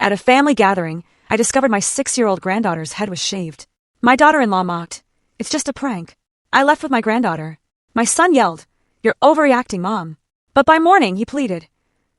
At a family gathering, I discovered my 6-year-old granddaughter's head was shaved. My daughter-in-law mocked. It's just a prank. I left with my granddaughter. My son yelled, "You're overreacting, Mom." But by morning, he pleaded,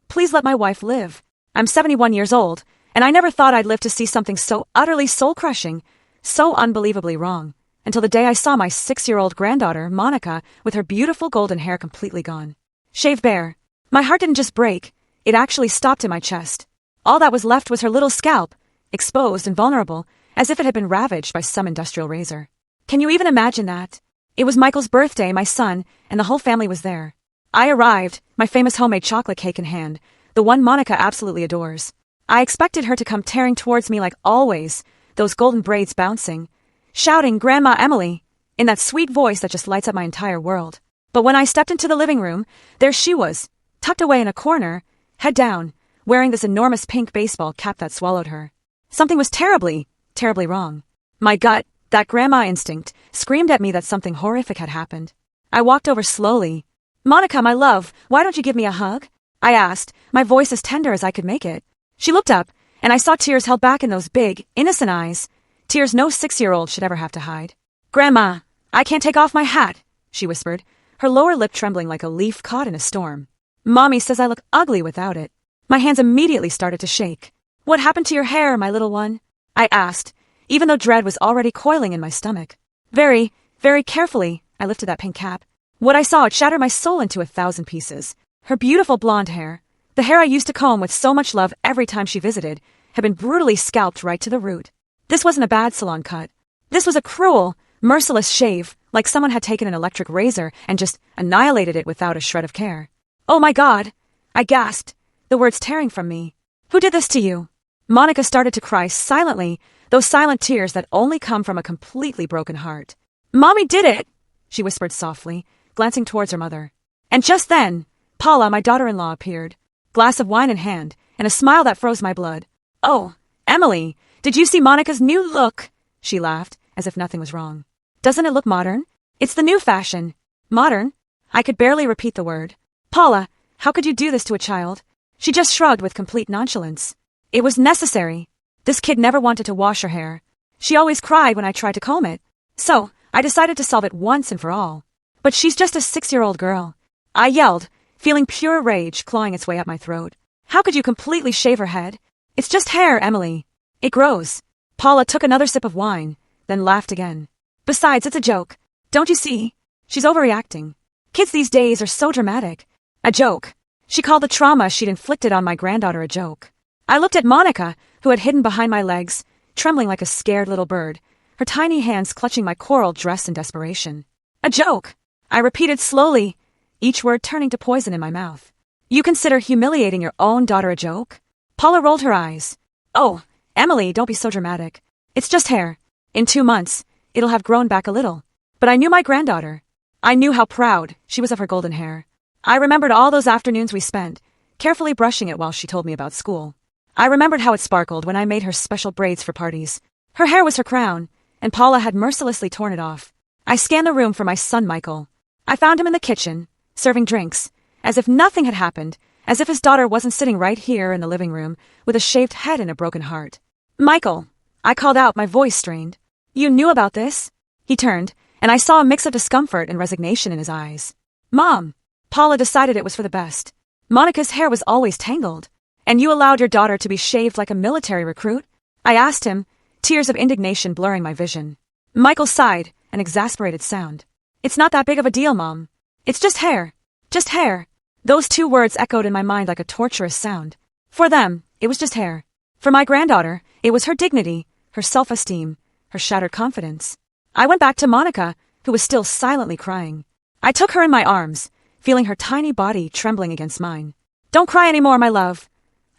"Please let my wife live. I'm 71 years old, and I never thought I'd live to see something so utterly soul-crushing, so unbelievably wrong, until the day I saw my 6-year-old granddaughter, Monica, with her beautiful golden hair completely gone. Shaved bare. My heart didn't just break, it actually stopped in my chest. All that was left was her little scalp, exposed and vulnerable, as if it had been ravaged by some industrial razor. Can you even imagine that? It was Michael's birthday, my son, and the whole family was there. I arrived, my famous homemade chocolate cake in hand, the one Monica absolutely adores. I expected her to come tearing towards me like always, those golden braids bouncing, shouting, "Grandma Emily," in that sweet voice that just lights up my entire world. But when I stepped into the living room, there she was, tucked away in a corner, head down, wearing this enormous pink baseball cap that swallowed her. Something was terribly, terribly wrong. My gut, that grandma instinct, screamed at me that something horrific had happened. I walked over slowly. "Monica, my love, why don't you give me a hug?" I asked, my voice as tender as I could make it. She looked up, and I saw tears held back in those big, innocent eyes, tears no 6-year-old should ever have to hide. "Grandma, I can't take off my hat," she whispered, her lower lip trembling like a leaf caught in a storm. "Mommy says I look ugly without it." My hands immediately started to shake. "What happened to your hair, my little one?" I asked, even though dread was already coiling in my stomach. Very, very carefully, I lifted that pink cap. What I saw, it shattered my soul into 1,000 pieces. Her beautiful blonde hair, the hair I used to comb with so much love every time she visited, had been brutally scalped right to the root. This wasn't a bad salon cut. This was a cruel, merciless shave, like someone had taken an electric razor and just annihilated it without a shred of care. "Oh my God!" I gasped, the words tearing from me. "Who did this to you?" Monica started to cry silently, those silent tears that only come from a completely broken heart. "Mommy did it," she whispered softly, glancing towards her mother. And just then, Paula, my daughter-in-law, appeared, glass of wine in hand, and a smile that froze my blood. "Oh, Emily, did you see Monica's new look?" She laughed, as if nothing was wrong. "Doesn't it look modern? It's the new fashion." "Modern?" I could barely repeat the word. "Paula, how could you do this to a child?" She just shrugged with complete nonchalance. "It was necessary. This kid never wanted to wash her hair. She always cried when I tried to comb it. So, I decided to solve it once and for all. But she's just a 6-year-old girl." I yelled, feeling pure rage clawing its way up my throat. "How could you completely shave her head? It's just hair, Emily. It grows." Paula took another sip of wine, then laughed again. "Besides, it's a joke. Don't you see? She's overreacting. Kids these days are so dramatic. A joke." She called the trauma she'd inflicted on my granddaughter a joke. I looked at Monica, who had hidden behind my legs, trembling like a scared little bird, her tiny hands clutching my coral dress in desperation. "A joke," I repeated slowly, each word turning to poison in my mouth. "You consider humiliating your own daughter a joke?" Paula rolled her eyes. "Oh, Emily, don't be so dramatic. It's just hair. In 2 months, it'll have grown back a little." But I knew my granddaughter. I knew how proud she was of her golden hair. I remembered all those afternoons we spent, carefully brushing it while she told me about school. I remembered how it sparkled when I made her special braids for parties. Her hair was her crown, and Paula had mercilessly torn it off. I scanned the room for my son Michael. I found him in the kitchen, serving drinks, as if nothing had happened, as if his daughter wasn't sitting right here in the living room, with a shaved head and a broken heart. "Michael," I called out, my voice strained. "You knew about this?" He turned, and I saw a mix of discomfort and resignation in his eyes. "Mom." Paula decided it was for the best. "Monica's hair was always tangled. And you allowed your daughter to be shaved like a military recruit?" I asked him, tears of indignation blurring my vision. Michael sighed, an exasperated sound. "It's not that big of a deal, Mom. It's just hair. Just hair." Those 2 words echoed in my mind like a torturous sound. For them, it was just hair. For my granddaughter, it was her dignity, her self-esteem, her shattered confidence. I went back to Monica, who was still silently crying. I took her in my arms, feeling her tiny body trembling against mine. "Don't cry anymore, my love,"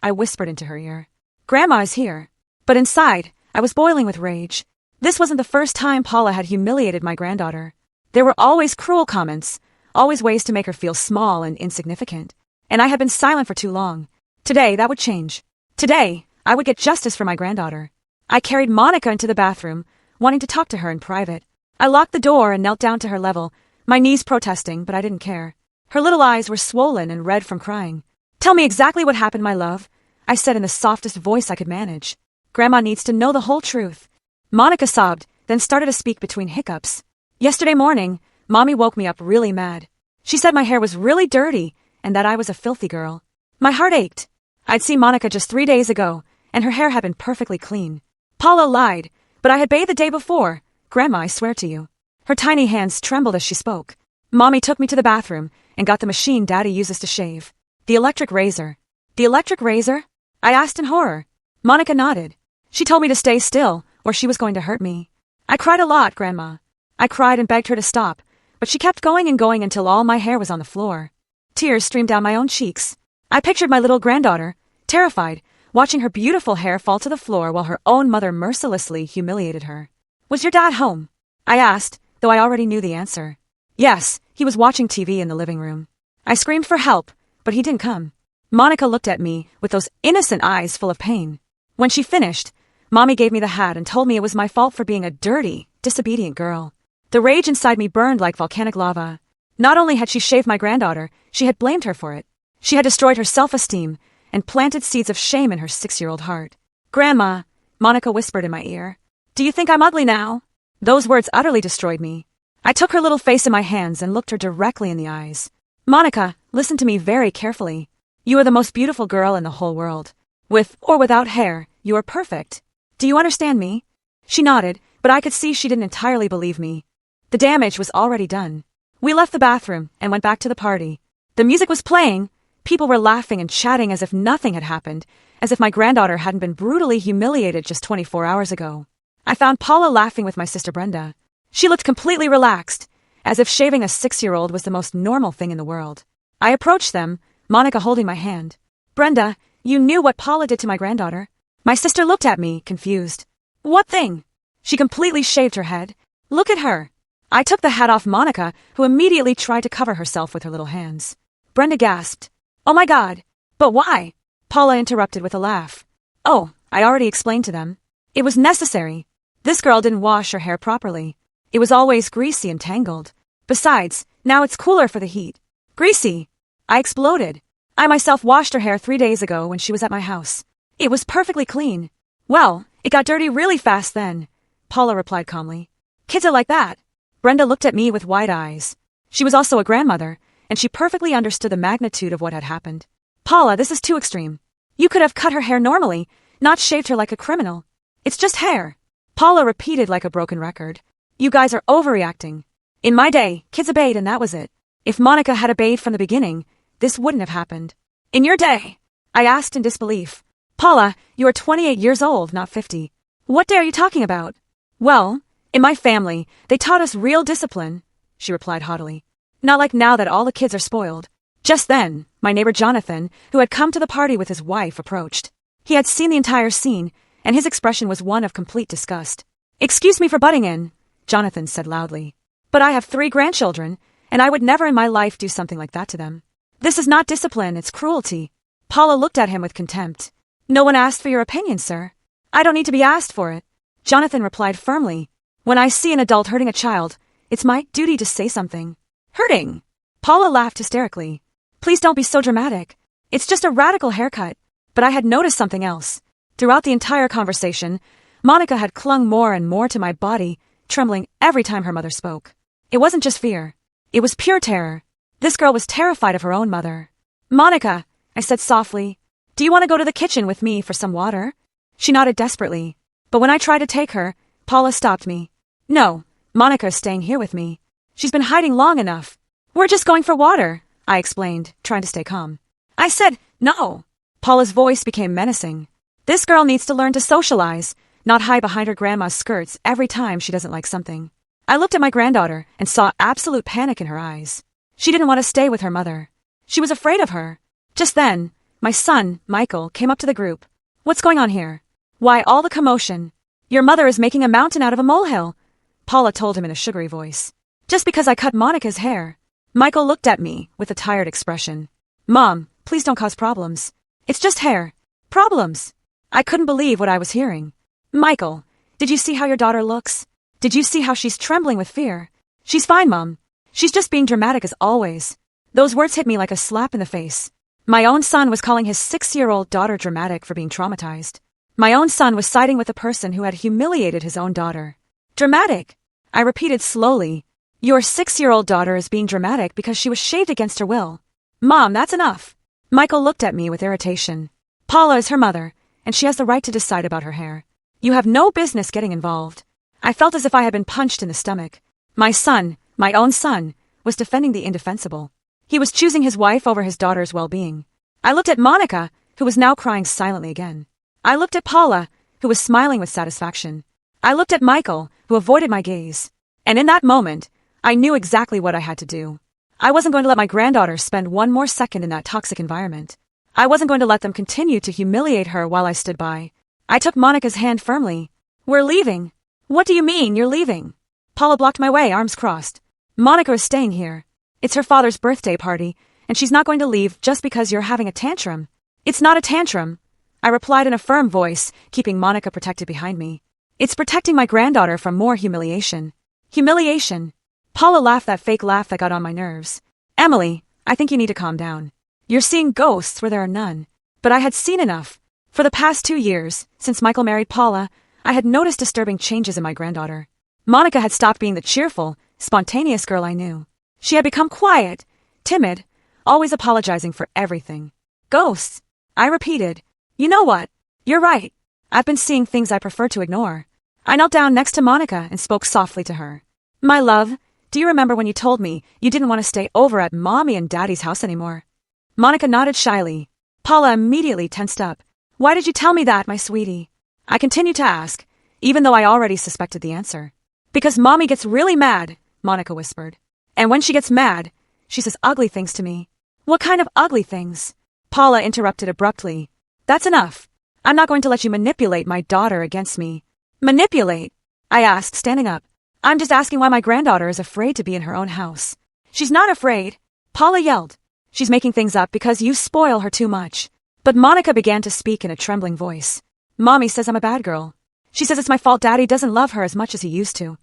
I whispered into her ear. "Grandma is here." But inside, I was boiling with rage. This wasn't the first time Paula had humiliated my granddaughter. There were always cruel comments, always ways to make her feel small and insignificant. And I had been silent for too long. Today, that would change. Today, I would get justice for my granddaughter. I carried Monica into the bathroom, wanting to talk to her in private. I locked the door and knelt down to her level, my knees protesting, but I didn't care. Her little eyes were swollen and red from crying. "Tell me exactly what happened, my love," I said in the softest voice I could manage. Grandma needs to know the whole truth. Monica sobbed, then started to speak between hiccups. Yesterday morning, Mommy woke me up really mad. She said my hair was really dirty and that I was a filthy girl. My heart ached. I'd seen Monica just 3 days ago, and her hair had been perfectly clean. Paula lied, but I had bathed the day before. Grandma, I swear to you. Her tiny hands trembled as she spoke. Mommy took me to the bathroom and got the machine Daddy uses to shave. The electric razor. The electric razor? I asked in horror. Monica nodded. She told me to stay still, or she was going to hurt me. I cried a lot, Grandma. I cried and begged her to stop, but she kept going and going until all my hair was on the floor. Tears streamed down my own cheeks. I pictured my little granddaughter, terrified, watching her beautiful hair fall to the floor while her own mother mercilessly humiliated her. Was your dad home? I asked, though I already knew the answer. Yes, he was watching TV in the living room. I screamed for help, but he didn't come. Monica looked at me with those innocent eyes full of pain. When she finished, Mommy gave me the hat and told me it was my fault for being a dirty, disobedient girl. The rage inside me burned like volcanic lava. Not only had she shaved my granddaughter, she had blamed her for it. She had destroyed her self-esteem and planted seeds of shame in her 6-year-old heart. Grandma, Monica whispered in my ear, do you think I'm ugly now? Those words utterly destroyed me. I took her little face in my hands and looked her directly in the eyes. Monica, listen to me very carefully. You are the most beautiful girl in the whole world. With or without hair, you are perfect. Do you understand me? She nodded, but I could see she didn't entirely believe me. The damage was already done. We left the bathroom and went back to the party. The music was playing. People were laughing and chatting as if nothing had happened, as if my granddaughter hadn't been brutally humiliated just 24 hours ago. I found Paula laughing with my sister Brenda. She looked completely relaxed, as if shaving a 6-year-old was the most normal thing in the world. I approached them, Monica holding my hand. Brenda, you knew what Paula did to my granddaughter? My sister looked at me, confused. What thing? She completely shaved her head. Look at her. I took the hat off Monica, who immediately tried to cover herself with her little hands. Brenda gasped. Oh my God. But why? Paula interrupted with a laugh. Oh, I already explained to them. It was necessary. This girl didn't wash her hair properly. It was always greasy and tangled. Besides, now it's cooler for the heat. Greasy. I exploded. I myself washed her hair 3 days ago when she was at my house. It was perfectly clean. Well, it got dirty really fast then, Paula replied calmly. Kids are like that. Brenda looked at me with wide eyes. She was also a grandmother, and she perfectly understood the magnitude of what had happened. Paula, this is too extreme. You could have cut her hair normally, not shaved her like a criminal. It's just hair. Paula repeated like a broken record. You guys are overreacting. In my day, kids obeyed and that was it. If Monica had obeyed from the beginning, this wouldn't have happened. In your day? I asked in disbelief. Paula, you are 28 years old, not 50. What day are you talking about? Well, in my family, they taught us real discipline, she replied haughtily. Not like now that all the kids are spoiled. Just then, my neighbor Jonathan, who had come to the party with his wife, approached. He had seen the entire scene, and his expression was one of complete disgust. Excuse me for butting in, Jonathan said loudly. But I have 3 grandchildren, and I would never in my life do something like that to them. This is not discipline, it's cruelty. Paula looked at him with contempt. No one asked for your opinion, sir. I don't need to be asked for it. Jonathan replied firmly. When I see an adult hurting a child, it's my duty to say something. Hurting? Paula laughed hysterically. Please don't be so dramatic. It's just a radical haircut. But I had noticed something else. Throughout the entire conversation, Monica had clung more and more to my body, trembling every time her mother spoke. It wasn't just fear. It was pure terror. This girl was terrified of her own mother. Monica, I said softly, do you want to go to the kitchen with me for some water? She nodded desperately. But when I tried to take her, Paula stopped me. No, Monica is staying here with me. She's been hiding long enough. We're just going for water, I explained, trying to stay calm. I said, no. Paula's voice became menacing. This girl needs to learn to socialize, not hide behind her grandma's skirts every time she doesn't like something. I looked at my granddaughter and saw absolute panic in her eyes. She didn't want to stay with her mother. She was afraid of her. Just then, my son, Michael, came up to the group. What's going on here? Why all the commotion? Your mother is making a mountain out of a molehill, Paula told him in a sugary voice. Just because I cut Monica's hair. Michael looked at me with a tired expression. Mom, please don't cause problems. It's just hair. Problems. I couldn't believe what I was hearing. Michael, did you see how your daughter looks? Did you see how she's trembling with fear? She's fine, Mom. She's just being dramatic as always. Those words hit me like a slap in the face. My own son was calling his 6-year-old daughter dramatic for being traumatized. My own son was siding with a person who had humiliated his own daughter. Dramatic, I repeated slowly. Your 6-year-old daughter is being dramatic because she was shaved against her will. Mom, that's enough. Michael looked at me with irritation. Paula is her mother, and she has the right to decide about her hair. You have no business getting involved. I felt as if I had been punched in the stomach. My son, my own son, was defending the indefensible. He was choosing his wife over his daughter's well-being. I looked at Monica, who was now crying silently again. I looked at Paula, who was smiling with satisfaction. I looked at Michael, who avoided my gaze. And in that moment, I knew exactly what I had to do. I wasn't going to let my granddaughter spend one more second in that toxic environment. I wasn't going to let them continue to humiliate her while I stood by. I took Monica's hand firmly. We're leaving. What do you mean, you're leaving? Paula blocked my way, arms crossed. Monica is staying here. It's her father's birthday party, and she's not going to leave just because you're having a tantrum. It's not a tantrum, I replied in a firm voice, keeping Monica protected behind me. It's protecting my granddaughter from more humiliation. Humiliation. Paula laughed, that fake laugh that got on my nerves. Emily, I think you need to calm down. You're seeing ghosts where there are none. But I had seen enough. For the past 2 years, since Michael married Paula, I had noticed disturbing changes in my granddaughter. Monica had stopped being the cheerful, spontaneous girl I knew. She had become quiet, timid, always apologizing for everything. Ghosts, I repeated. You know what? You're right. I've been seeing things I prefer to ignore. I knelt down next to Monica and spoke softly to her. My love, do you remember when you told me you didn't want to stay over at Mommy and Daddy's house anymore? Monica nodded shyly. Paula immediately tensed up. Why did you tell me that, my sweetie? I continued to ask, even though I already suspected the answer. Because Mommy gets really mad, Monica whispered. And when she gets mad, she says ugly things to me. What kind of ugly things? Paula interrupted abruptly. That's enough. I'm not going to let you manipulate my daughter against me. Manipulate? I asked, standing up. I'm just asking why my granddaughter is afraid to be in her own house. She's not afraid, Paula yelled. She's making things up because you spoil her too much. But Monica began to speak in a trembling voice. Mommy says I'm a bad girl. She says it's my fault Daddy doesn't love her as much as he used to.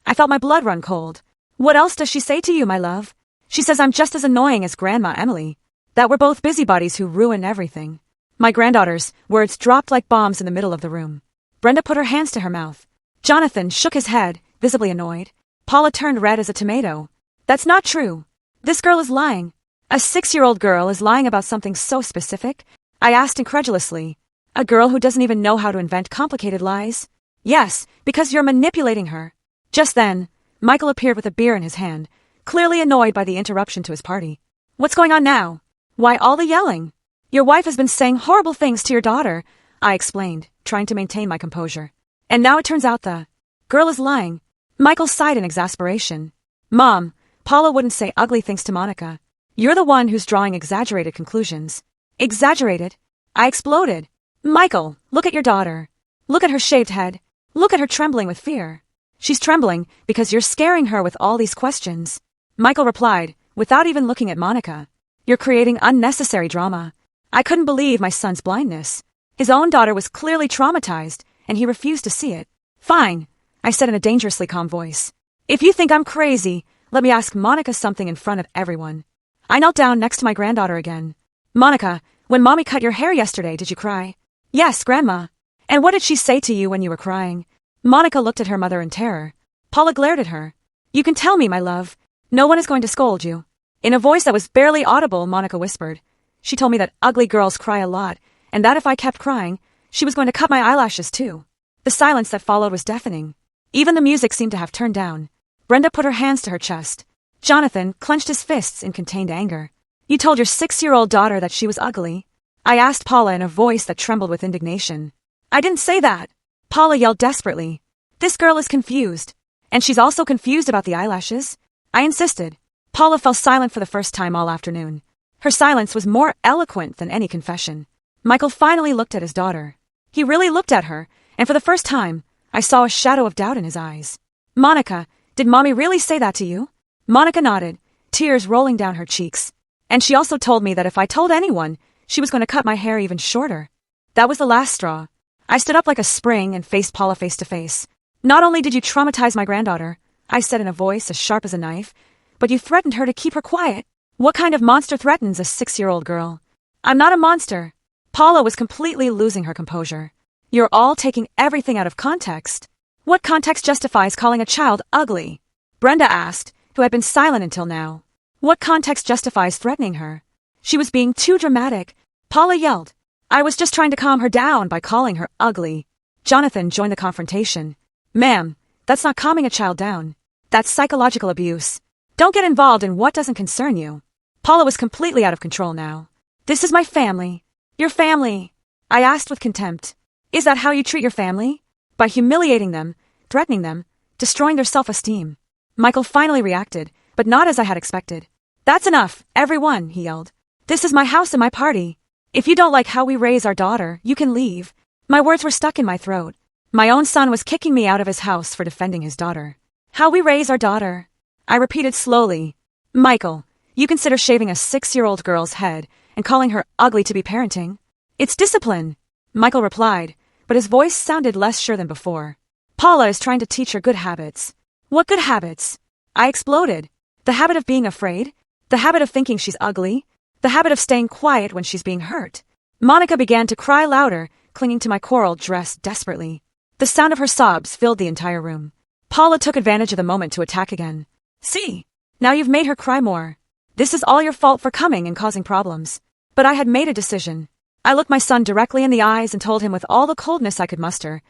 I felt my blood run cold. What else does she say to you, my love? She says I'm just as annoying as Grandma Emily. That we're both busybodies who ruin everything. My granddaughter's words dropped like bombs in the middle of the room. Brenda put her hands to her mouth. Jonathan shook his head, visibly annoyed. Paula turned red as a tomato. That's not true. This girl is lying. A 6-year-old girl is lying about something so specific? I asked incredulously. A girl who doesn't even know how to invent complicated lies? Yes, because you're manipulating her. Just then, Michael appeared with a beer in his hand, clearly annoyed by the interruption to his party. What's going on now? Why all the yelling? Your wife has been saying horrible things to your daughter, I explained, trying to maintain my composure. And now it turns out the girl is lying. Michael sighed in exasperation. Mom, Paula wouldn't say ugly things to Monica. You're the one who's drawing exaggerated conclusions. Exaggerated? I exploded. Michael, look at your daughter. Look at her shaved head. Look at her trembling with fear. She's trembling because you're scaring her with all these questions. Michael replied, without even looking at Monica. You're creating unnecessary drama. I couldn't believe my son's blindness. His own daughter was clearly traumatized, and he refused to see it. Fine, I said in a dangerously calm voice. If you think I'm crazy, let me ask Monica something in front of everyone. I knelt down next to my granddaughter again. Monica, when Mommy cut your hair yesterday, did you cry? Yes, Grandma. And what did she say to you when you were crying? Monica looked at her mother in terror. Paula glared at her. You can tell me, my love. No one is going to scold you. In a voice that was barely audible, Monica whispered. She told me that ugly girls cry a lot, and that if I kept crying, she was going to cut my eyelashes too. The silence that followed was deafening. Even the music seemed to have turned down. Brenda put her hands to her chest. Jonathan clenched his fists in contained anger. You told your 6-year-old daughter that she was ugly? I asked Paula in a voice that trembled with indignation. I didn't say that. Paula yelled desperately. This girl is confused. And she's also confused about the eyelashes. I insisted. Paula fell silent for the first time all afternoon. Her silence was more eloquent than any confession. Michael finally looked at his daughter. He really looked at her, and for the first time, I saw a shadow of doubt in his eyes. Monica, did Mommy really say that to you? Monica nodded, tears rolling down her cheeks. And she also told me that if I told anyone, she was going to cut my hair even shorter. That was the last straw. I stood up like a spring and faced Paula face to face. Not only did you traumatize my granddaughter, I said in a voice as sharp as a knife, but you threatened her to keep her quiet. What kind of monster threatens a 6-year-old girl? I'm not a monster. Paula was completely losing her composure. You're all taking everything out of context. What context justifies calling a child ugly? Brenda asked, who had been silent until now. What context justifies threatening her? She was being too dramatic. Paula yelled. I was just trying to calm her down by calling her ugly. Jonathan joined the confrontation. Ma'am, that's not calming a child down. That's psychological abuse. Don't get involved in what doesn't concern you. Paula was completely out of control now. This is my family. Your family. I asked with contempt. Is that how you treat your family? By humiliating them, threatening them, destroying their self-esteem. Michael finally reacted, but not as I had expected. That's enough, everyone, he yelled. This is my house and my party. If you don't like how we raise our daughter, you can leave. My words were stuck in my throat. My own son was kicking me out of his house for defending his daughter. How we raise our daughter. I repeated slowly. Michael, you consider shaving a 6-year-old girl's head and calling her ugly to be parenting? It's discipline. Michael replied, but his voice sounded less sure than before. Paula is trying to teach her good habits. What good habits? I exploded. The habit of being afraid? The habit of thinking she's ugly? The habit of staying quiet when she's being hurt? Monica began to cry louder, clinging to my coral dress desperately. The sound of her sobs filled the entire room. Paula took advantage of the moment to attack again. See? Now you've made her cry more. This is all your fault for coming and causing problems. But I had made a decision. I looked my son directly in the eyes and told him with all the coldness I could muster,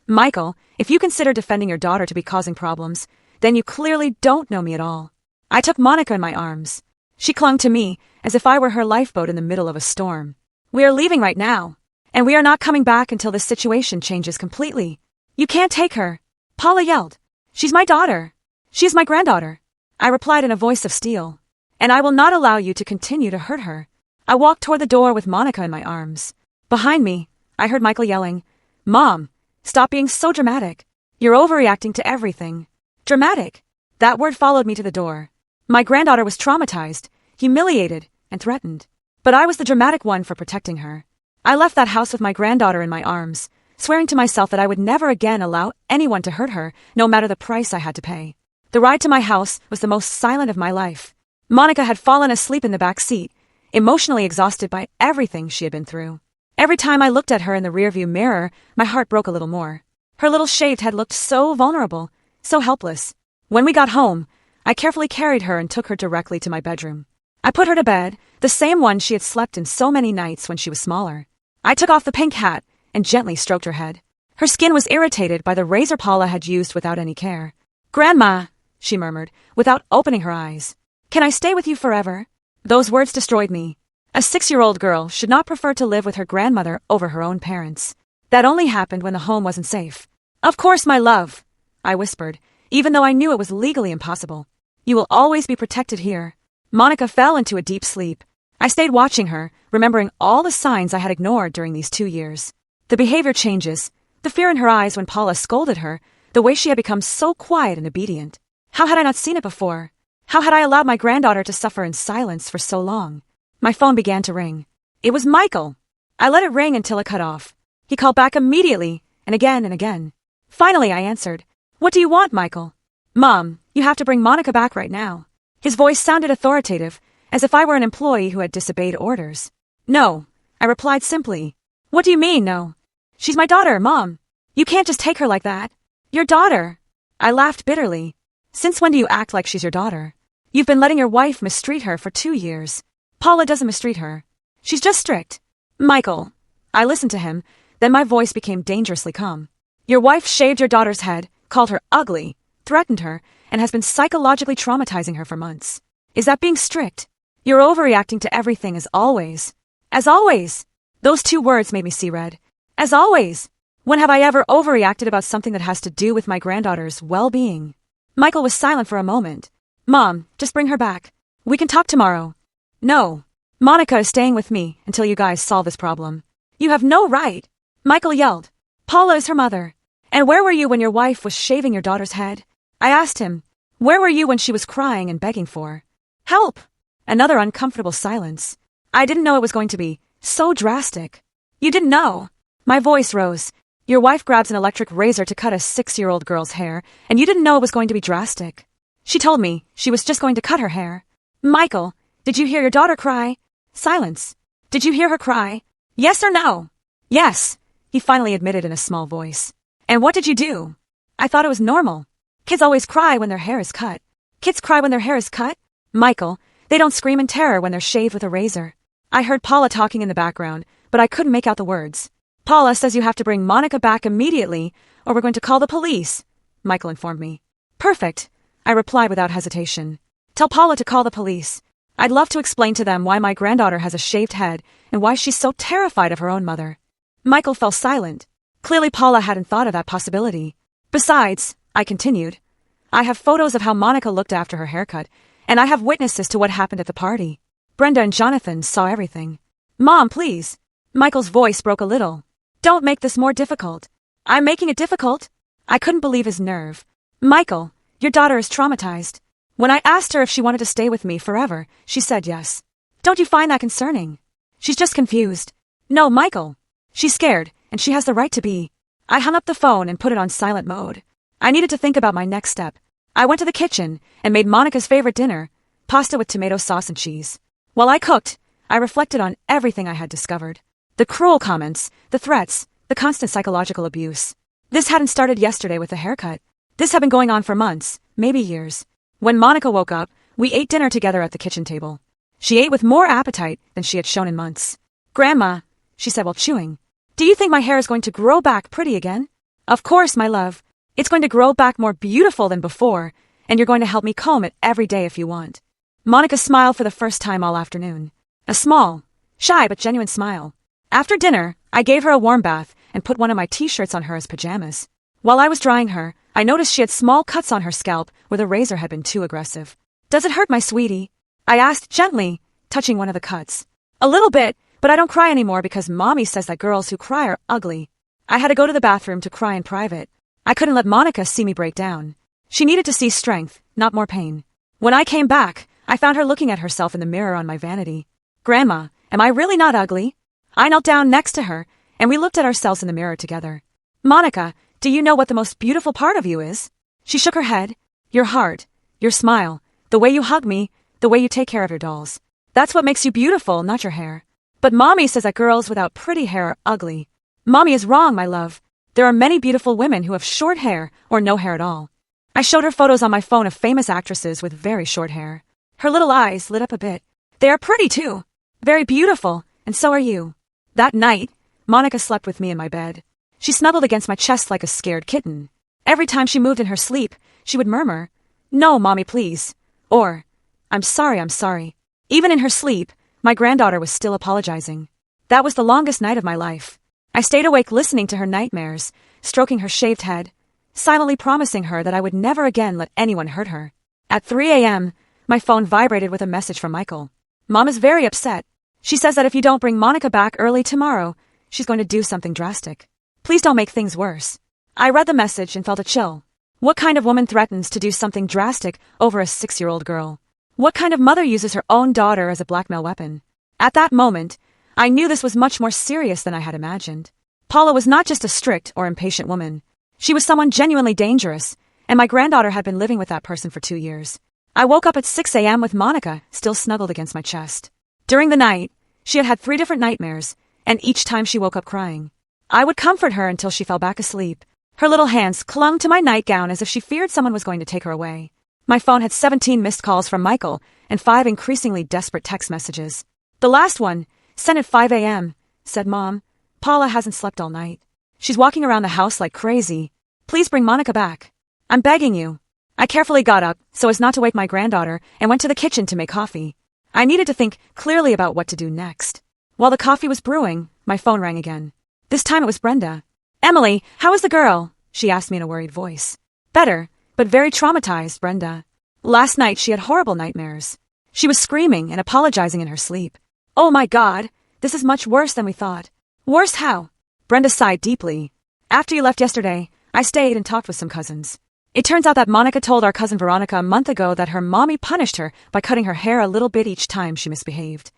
Michael, if you consider defending your daughter to be causing problems, then you clearly don't know me at all. I took Monica in my arms. She clung to me as if I were her lifeboat in the middle of a storm. We are leaving right now, and we are not coming back until this situation changes completely. You can't take her. Paula yelled. She's my daughter. She is my granddaughter. I replied in a voice of steel. And I will not allow you to continue to hurt her. I walked toward the door with Monica in my arms. Behind me, I heard Michael yelling, Mom, stop being so dramatic. You're overreacting to everything. Dramatic. That word followed me to the door. My granddaughter was traumatized, humiliated, and threatened. But I was the dramatic one for protecting her. I left that house with my granddaughter in my arms, swearing to myself that I would never again allow anyone to hurt her, no matter the price I had to pay. The ride to my house was the most silent of my life. Monica had fallen asleep in the back seat, emotionally exhausted by everything she had been through. Every time I looked at her in the rearview mirror, my heart broke a little more. Her little shaved head looked so vulnerable, so helpless. When we got home, I carefully carried her and took her directly to my bedroom. I put her to bed, the same one she had slept in so many nights when she was smaller. I took off the pink hat and gently stroked her head. Her skin was irritated by the razor Paula had used without any care. Grandma, she murmured, without opening her eyes. Can I stay with you forever? Those words destroyed me. A 6-year-old girl should not prefer to live with her grandmother over her own parents. That only happened when the home wasn't safe. Of course, my love, I whispered, even though I knew it was legally impossible. You will always be protected here. Monica fell into a deep sleep. I stayed watching her, remembering all the signs I had ignored during these 2 years. The behavior changes, the fear in her eyes when Paula scolded her, the way she had become so quiet and obedient. How had I not seen it before? How had I allowed my granddaughter to suffer in silence for so long? My phone began to ring. It was Michael. I let it ring until it cut off. He called back immediately, and again and again. Finally, I answered. What do you want, Michael? Mom, you have to bring Monica back right now. His voice sounded authoritative, as if I were an employee who had disobeyed orders. No, I replied simply. What do you mean, no? She's my daughter, Mom. You can't just take her like that. Your daughter. I laughed bitterly. Since when do you act like she's your daughter? You've been letting your wife mistreat her for 2 years. Paula doesn't mistreat her. She's just strict. Michael. I listened to him, then my voice became dangerously calm. Your wife shaved your daughter's head, called her ugly, threatened her, and has been psychologically traumatizing her for months. Is that being strict? You're overreacting to everything as always. As always. Those 2 words made me see red. As always. When have I ever overreacted about something that has to do with my granddaughter's well-being? Michael was silent for a moment. Mom, just bring her back. We can talk tomorrow. No. Monica is staying with me until you guys solve this problem. You have no right. Michael yelled. Paula is her mother. And where were you when your wife was shaving your daughter's head? I asked him. Where were you when she was crying and begging for help? Another uncomfortable silence. I didn't know it was going to be so drastic. You didn't know. My voice rose. Your wife grabs an electric razor to cut a 6-year-old girl's hair, and you didn't know it was going to be drastic. She told me she was just going to cut her hair. Michael, did you hear your daughter cry? Silence. Did you hear her cry? Yes or no? Yes, he finally admitted in a small voice. And what did you do? I thought it was normal. Kids always cry when their hair is cut. Kids cry when their hair is cut? Michael, they don't scream in terror when they're shaved with a razor. I heard Paula talking in the background, but I couldn't make out the words. Paula says you have to bring Monica back immediately, or we're going to call the police, Michael informed me. Perfect, I replied without hesitation. Tell Paula to call the police. I'd love to explain to them why my granddaughter has a shaved head and why she's so terrified of her own mother. Michael fell silent. Clearly Paula hadn't thought of that possibility. Besides, I continued, I have photos of how Monica looked after her haircut, and I have witnesses to what happened at the party. Brenda and Jonathan saw everything. Mom, please. Michael's voice broke a little. Don't make this more difficult. I'm making it difficult? I couldn't believe his nerve. Michael, your daughter is traumatized. When I asked her if she wanted to stay with me forever, she said yes. Don't you find that concerning? She's just confused. No, Michael. She's scared, and she has the right to be. I hung up the phone and put it on silent mode. I needed to think about my next step. I went to the kitchen and made Monica's favorite dinner, pasta with tomato sauce and cheese. While I cooked, I reflected on everything I had discovered. The cruel comments, the threats, the constant psychological abuse. This hadn't started yesterday with the haircut. This had been going on for months, maybe years. When Monica woke up, we ate dinner together at the kitchen table. She ate with more appetite than she had shown in months. Grandma, she said while chewing, do you think my hair is going to grow back pretty again? Of course, my love. It's going to grow back more beautiful than before, and you're going to help me comb it every day if you want. Monica smiled for the first time all afternoon. A small, shy but genuine smile. After dinner, I gave her a warm bath and put one of my t-shirts on her as pajamas. While I was drying her, I noticed she had small cuts on her scalp where the razor had been too aggressive. Does it hurt, my sweetie? I asked gently, touching one of the cuts. A little bit, but I don't cry anymore because Mommy says that girls who cry are ugly. I had to go to the bathroom to cry in private. I couldn't let Monica see me break down. She needed to see strength, not more pain. When I came back, I found her looking at herself in the mirror on my vanity. Grandma, am I really not ugly? I knelt down next to her, and we looked at ourselves in the mirror together. Monica, do you know what the most beautiful part of you is? She shook her head. Your heart, your smile, the way you hug me, the way you take care of your dolls. That's what makes you beautiful, not your hair. But Mommy says that girls without pretty hair are ugly. Mommy is wrong, my love. There are many beautiful women who have short hair or no hair at all. I showed her photos on my phone of famous actresses with very short hair. Her little eyes lit up a bit. They are pretty too. Very beautiful, and so are you. That night, Monica slept with me in my bed. She snuggled against my chest like a scared kitten. Every time she moved in her sleep, she would murmur, "No, Mommy, please." Or, I'm sorry. Even in her sleep, my granddaughter was still apologizing. That was the longest night of my life. I stayed awake listening to her nightmares, stroking her shaved head, silently promising her that I would never again let anyone hurt her. At 3 a.m., my phone vibrated with a message from Michael. Mom is very upset. She says that if you don't bring Monica back early tomorrow, she's going to do something drastic. Please don't make things worse. I read the message and felt a chill. What kind of woman threatens to do something drastic over a 6-year-old girl? What kind of mother uses her own daughter as a blackmail weapon? At that moment, I knew this was much more serious than I had imagined. Paula was not just a strict or impatient woman. She was someone genuinely dangerous, and my granddaughter had been living with that person for 2 years. I woke up at 6 a.m. with Monica still snuggled against my chest. During the night, she had had 3 different nightmares, and each time she woke up crying. I would comfort her until she fell back asleep. Her little hands clung to my nightgown as if she feared someone was going to take her away. My phone had 17 missed calls from Michael and 5 increasingly desperate text messages. The last one, sent at 5 a.m., said, "Mom, Paula hasn't slept all night. She's walking around the house like crazy. Please bring Monica back. I'm begging you." I carefully got up so as not to wake my granddaughter and went to the kitchen to make coffee. I needed to think clearly about what to do next. While the coffee was brewing, my phone rang again. This time it was Brenda. "Emily, how is the girl?" she asked me in a worried voice. "Better, but very traumatized, Brenda. Last night she had horrible nightmares. She was screaming and apologizing in her sleep. Oh my God, this is much worse than we thought." "Worse how?" Brenda sighed deeply. "After you left yesterday, I stayed and talked with some cousins. It turns out that Monica told our cousin Veronica a month ago that her mommy punished her by cutting her hair a little bit each time she misbehaved.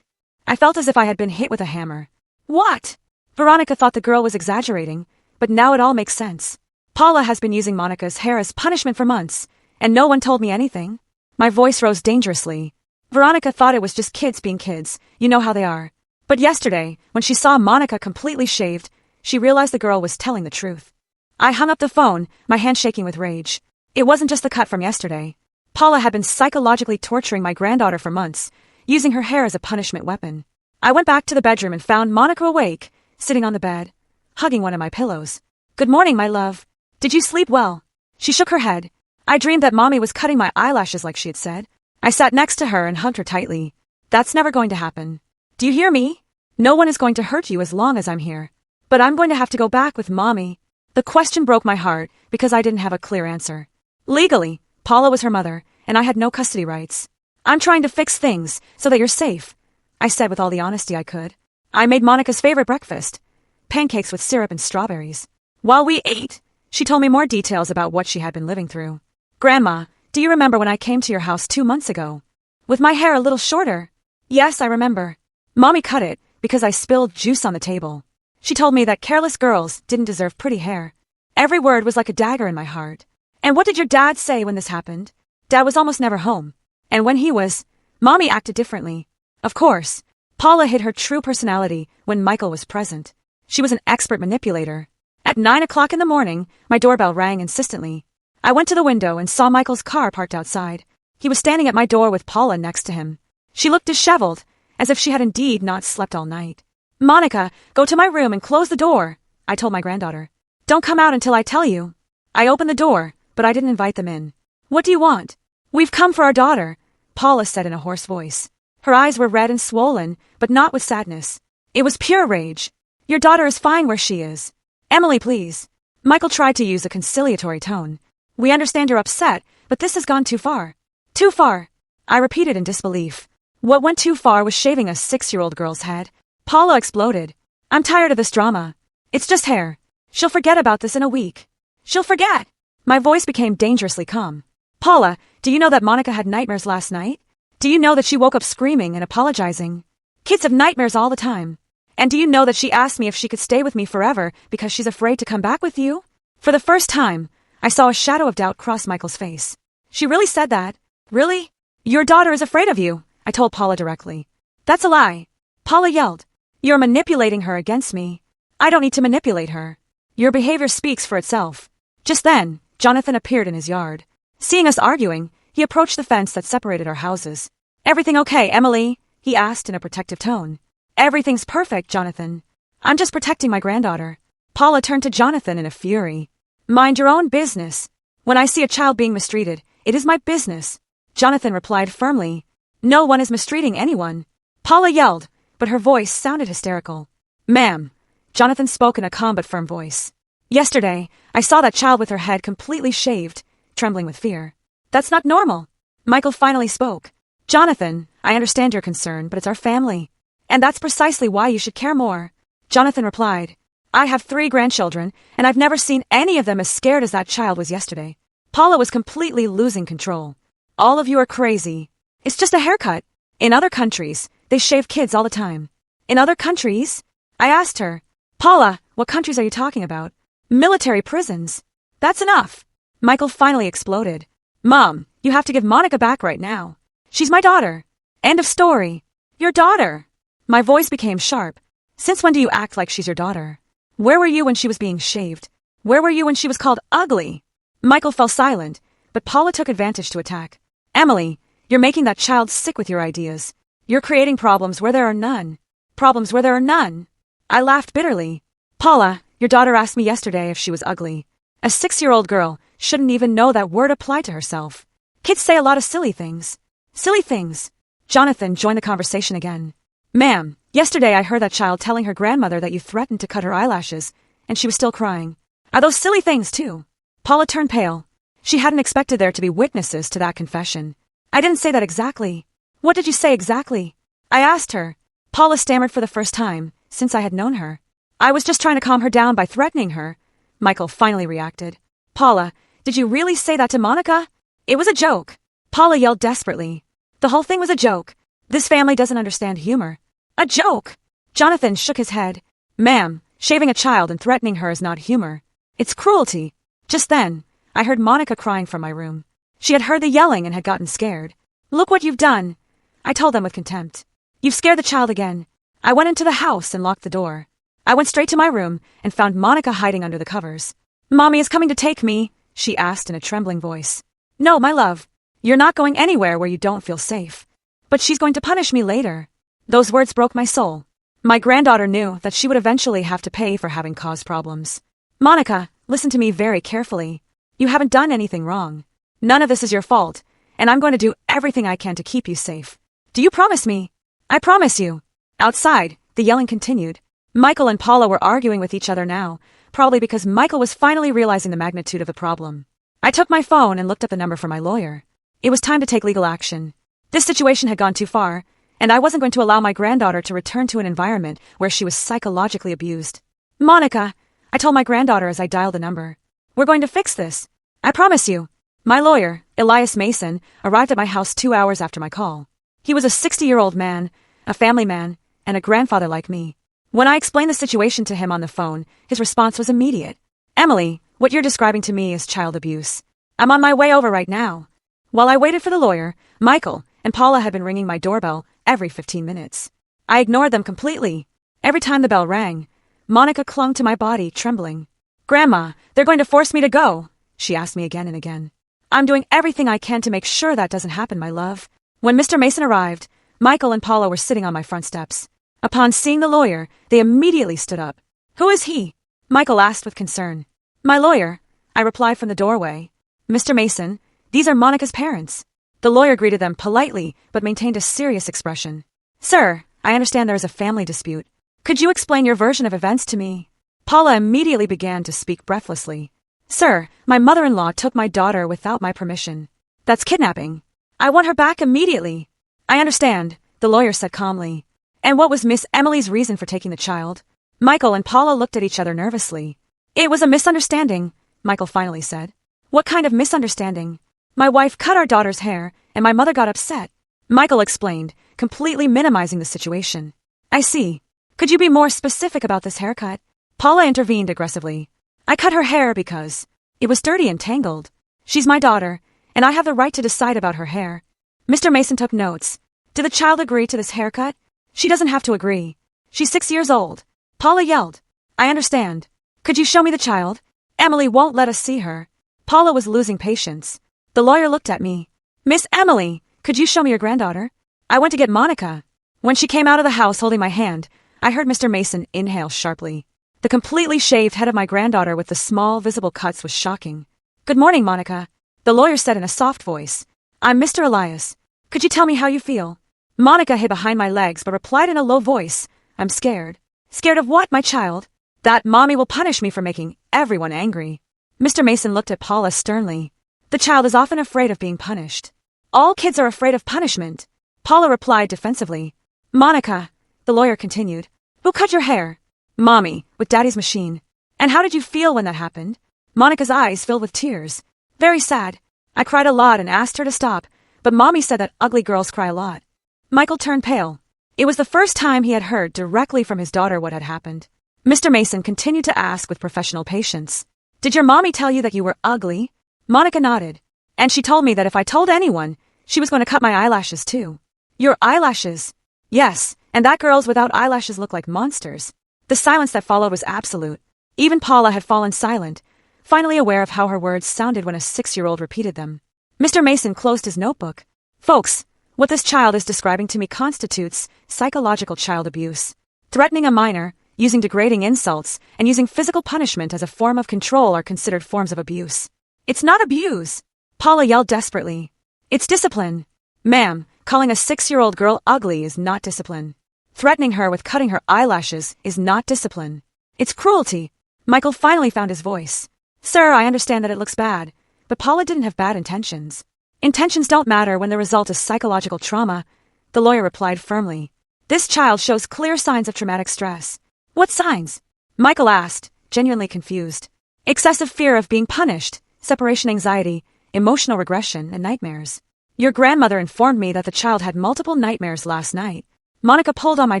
I felt as if I had been hit with a hammer." "What?" Veronica thought the girl was exaggerating, but now it all makes sense. Paula has been using Monica's hair as punishment for months, and no one told me anything. My voice rose dangerously. Veronica thought it was just kids being kids, you know how they are. But yesterday, when she saw Monica completely shaved, she realized the girl was telling the truth. I hung up the phone, my hand shaking with rage. It wasn't just the cut from yesterday. Paula had been psychologically torturing my granddaughter for months, using her hair as a punishment weapon. I went back to the bedroom and found Monica awake, sitting on the bed, hugging one of my pillows. "Good morning, my love. Did you sleep well?" She shook her head. "I dreamed that Mommy was cutting my eyelashes like she had said." I sat next to her and hugged her tightly. "That's never going to happen. Do you hear me? No one is going to hurt you as long as I'm here. But I'm going to have to go back with Mommy." The question broke my heart because I didn't have a clear answer. Legally, Paula was her mother, and I had no custody rights. "I'm trying to fix things so that you're safe," I said with all the honesty I could. I made Monica's favorite breakfast, pancakes with syrup and strawberries. While we ate, she told me more details about what she had been living through. "Grandma, do you remember when I came to your house 2 months ago? With my hair a little shorter?" "Yes, I remember. Mommy cut it because I spilled juice on the table. She told me that careless girls didn't deserve pretty hair." Every word was like a dagger in my heart. "And what did your dad say when this happened?" "Dad was almost never home. And when he was, Mommy acted differently." Of course, Paula hid her true personality when Michael was present. She was an expert manipulator. At 9 o'clock in the morning, my doorbell rang insistently. I went to the window and saw Michael's car parked outside. He was standing at my door with Paula next to him. She looked disheveled, as if she had indeed not slept all night. "Monica, go to my room and close the door," I told my granddaughter. "Don't come out until I tell you." I opened the door, but I didn't invite them in. "What do you want?" "We've come for our daughter," Paula said in a hoarse voice. Her eyes were red and swollen, but not with sadness. It was pure rage. "Your daughter is fine where she is. Emily, please." Michael tried to use a conciliatory tone. "We understand you're upset, but this has gone too far." "Too far?" I repeated in disbelief. What went too far was shaving a 6-year-old girl's head. Paula exploded. "I'm tired of this drama. It's just hair. She'll forget about this in a week." "She'll forget." My voice became dangerously calm. "Paula, do you know that Monica had nightmares last night? Do you know that she woke up screaming and apologizing? Kids have nightmares all the time. And do you know that she asked me if she could stay with me forever because she's afraid to come back with you?" For the first time, I saw a shadow of doubt cross Michael's face. "She really said that? Really?" "Your daughter is afraid of you," I told Paula directly. "That's a lie." Paula yelled. "You're manipulating her against me." "I don't need to manipulate her. Your behavior speaks for itself." Just then, Jonathan appeared in his yard. Seeing us arguing, he approached the fence that separated our houses. "Everything okay, Emily?" he asked in a protective tone. "Everything's perfect, Jonathan. I'm just protecting my granddaughter." Paula turned to Jonathan in a fury. "Mind your own business. When I see a child being mistreated, it is my business." Jonathan replied firmly. "No one is mistreating anyone." Paula yelled, but her voice sounded hysterical. "Ma'am," Jonathan spoke in a calm but firm voice. "Yesterday, I saw that child with her head completely shaved, trembling with fear." "That's not normal." Michael finally spoke. "Jonathan, I understand your concern, but it's our family. And that's precisely why you should care more." Jonathan replied, "I have 3 grandchildren, and I've never seen any of them as scared as that child was yesterday." Paula was completely losing control. "All of you are crazy. It's just a haircut. In other countries, they shave kids all the time." "In other countries?" I asked her. "Paula, what countries are you talking about?" "Military prisons." "That's enough." Michael finally exploded. "Mom, you have to give Monica back right now. She's my daughter. End of story." "Your daughter?" My voice became sharp. "Since when do you act like she's your daughter? Where were you when she was being shaved? Where were you when she was called ugly?" Michael fell silent, but Paula took advantage to attack. "Emily, you're making that child sick with your ideas. You're creating problems where there are none. Problems where there are none." I laughed bitterly. "Paula, your daughter asked me yesterday if she was ugly. A 6-year-old girl shouldn't even know that word applied to herself. Kids say a lot of silly things." "Silly things?" Jonathan joined the conversation again. "Ma'am, yesterday I heard that child telling her grandmother that you threatened to cut her eyelashes, and she was still crying. Are those silly things too?" Paula turned pale. She hadn't expected there to be witnesses to that confession. "I didn't say that exactly." "What did you say exactly?" I asked her. Paula stammered for the first time since I had known her. "I was just trying to calm her down by threatening her." Michael finally reacted. "Paula, did you really say that to Monica?" "It was a joke." Paula yelled desperately. "The whole thing was a joke. This family doesn't understand humor." "A joke?" Jonathan shook his head. "Ma'am, shaving a child and threatening her is not humor. It's cruelty." Just then, I heard Monica crying from my room. She had heard the yelling and had gotten scared. "Look what you've done," I told them with contempt. "You've scared the child again. I went into the house and locked the door. I went straight to my room and found Monica hiding under the covers. "Mommy is coming to take me," she asked in a trembling voice. "No, my love. You're not going anywhere where you don't feel safe. But she's going to punish me later." Those words broke my soul. My granddaughter knew that she would eventually have to pay for having caused problems. "Monica, listen to me very carefully. You haven't done anything wrong. None of this is your fault, and I'm going to do everything I can to keep you safe. Do you promise me?" "I promise you." Outside, the yelling continued. Michael and Paula were arguing with each other now, probably because Michael was finally realizing the magnitude of the problem. I took my phone and looked up the number for my lawyer. It was time to take legal action. This situation had gone too far, and I wasn't going to allow my granddaughter to return to an environment where she was psychologically abused. "Monica," I told my granddaughter as I dialed the number, "we're going to fix this. I promise you." My lawyer, Elias Mason, arrived at my house 2 hours after my call. He was a 60-year-old man, a family man, and a grandfather like me. When I explained the situation to him on the phone, his response was immediate. "Emily, what you're describing to me is child abuse. I'm on my way over right now." While I waited for the lawyer, Michael and Paula had been ringing my doorbell every 15 minutes. I ignored them completely. Every time the bell rang, Monica clung to my body, trembling. "Grandma, they're going to force me to go," she asked me again and again. "I'm doing everything I can to make sure that doesn't happen, my love." When Mr. Mason arrived, Michael and Paula were sitting on my front steps. Upon seeing the lawyer, they immediately stood up. "Who is he?" Michael asked with concern. "My lawyer," I replied from the doorway. "Mr. Mason, these are Monica's parents." The lawyer greeted them politely, but maintained a serious expression. "Sir, I understand there is a family dispute. Could you explain your version of events to me?" Paula immediately began to speak breathlessly. "Sir, my mother-in-law took my daughter without my permission. That's kidnapping. I want her back immediately." "I understand," the lawyer said calmly. "And what was Miss Emily's reason for taking the child?" Michael and Paula looked at each other nervously. "It was a misunderstanding," Michael finally said. "What kind of misunderstanding?" "My wife cut our daughter's hair, and my mother got upset," Michael explained, completely minimizing the situation. "I see. Could you be more specific about this haircut?" Paula intervened aggressively. "I cut her hair because it was dirty and tangled. She's my daughter, and I have the right to decide about her hair." Mr. Mason took notes. "Did the child agree to this haircut?" "She doesn't have to agree. She's 6 years old." Paula yelled. "I understand. Could you show me the child? Emily won't let us see her." Paula was losing patience. The lawyer looked at me. "Miss Emily, could you show me your granddaughter?" I went to get Monica. When she came out of the house holding my hand, I heard Mr. Mason inhale sharply. The completely shaved head of my granddaughter with the small visible cuts was shocking. "Good morning, Monica," the lawyer said in a soft voice. "I'm Mr. Elias. Could you tell me how you feel?" Monica hid behind my legs but replied in a low voice, "I'm scared." "Scared of what, my child?" "That Mommy will punish me for making everyone angry." Mr. Mason looked at Paula sternly. "The child is often afraid of being punished." "All kids are afraid of punishment," Paula replied defensively. "Monica," the lawyer continued, "who cut your hair?" "Mommy, with Daddy's machine." "And how did you feel when that happened?" Monica's eyes filled with tears. "Very sad. I cried a lot and asked her to stop, but Mommy said that ugly girls cry a lot." Michael turned pale. It was the first time he had heard directly from his daughter what had happened. Mr. Mason continued to ask with professional patience. "Did your mommy tell you that you were ugly?" Monica nodded. "And she told me that if I told anyone, she was going to cut my eyelashes too." "Your eyelashes?" "Yes, and that girls without eyelashes look like monsters." The silence that followed was absolute. Even Paula had fallen silent, finally aware of how her words sounded when a 6-year-old repeated them. Mr. Mason closed his notebook. "Folks, what this child is describing to me constitutes psychological child abuse. Threatening a minor, using degrading insults, and using physical punishment as a form of control are considered forms of abuse." "It's not abuse," Paula yelled desperately. "It's discipline." "Ma'am, calling a 6-year-old girl ugly is not discipline. Threatening her with cutting her eyelashes is not discipline. It's cruelty." Michael finally found his voice. "Sir, I understand that it looks bad, but Paula didn't have bad intentions." "Intentions don't matter when the result is psychological trauma," the lawyer replied firmly. "This child shows clear signs of traumatic stress." "What signs?" Michael asked, genuinely confused. "Excessive fear of being punished, separation anxiety, emotional regression, and nightmares. Your grandmother informed me that the child had multiple nightmares last night." Monica pulled on my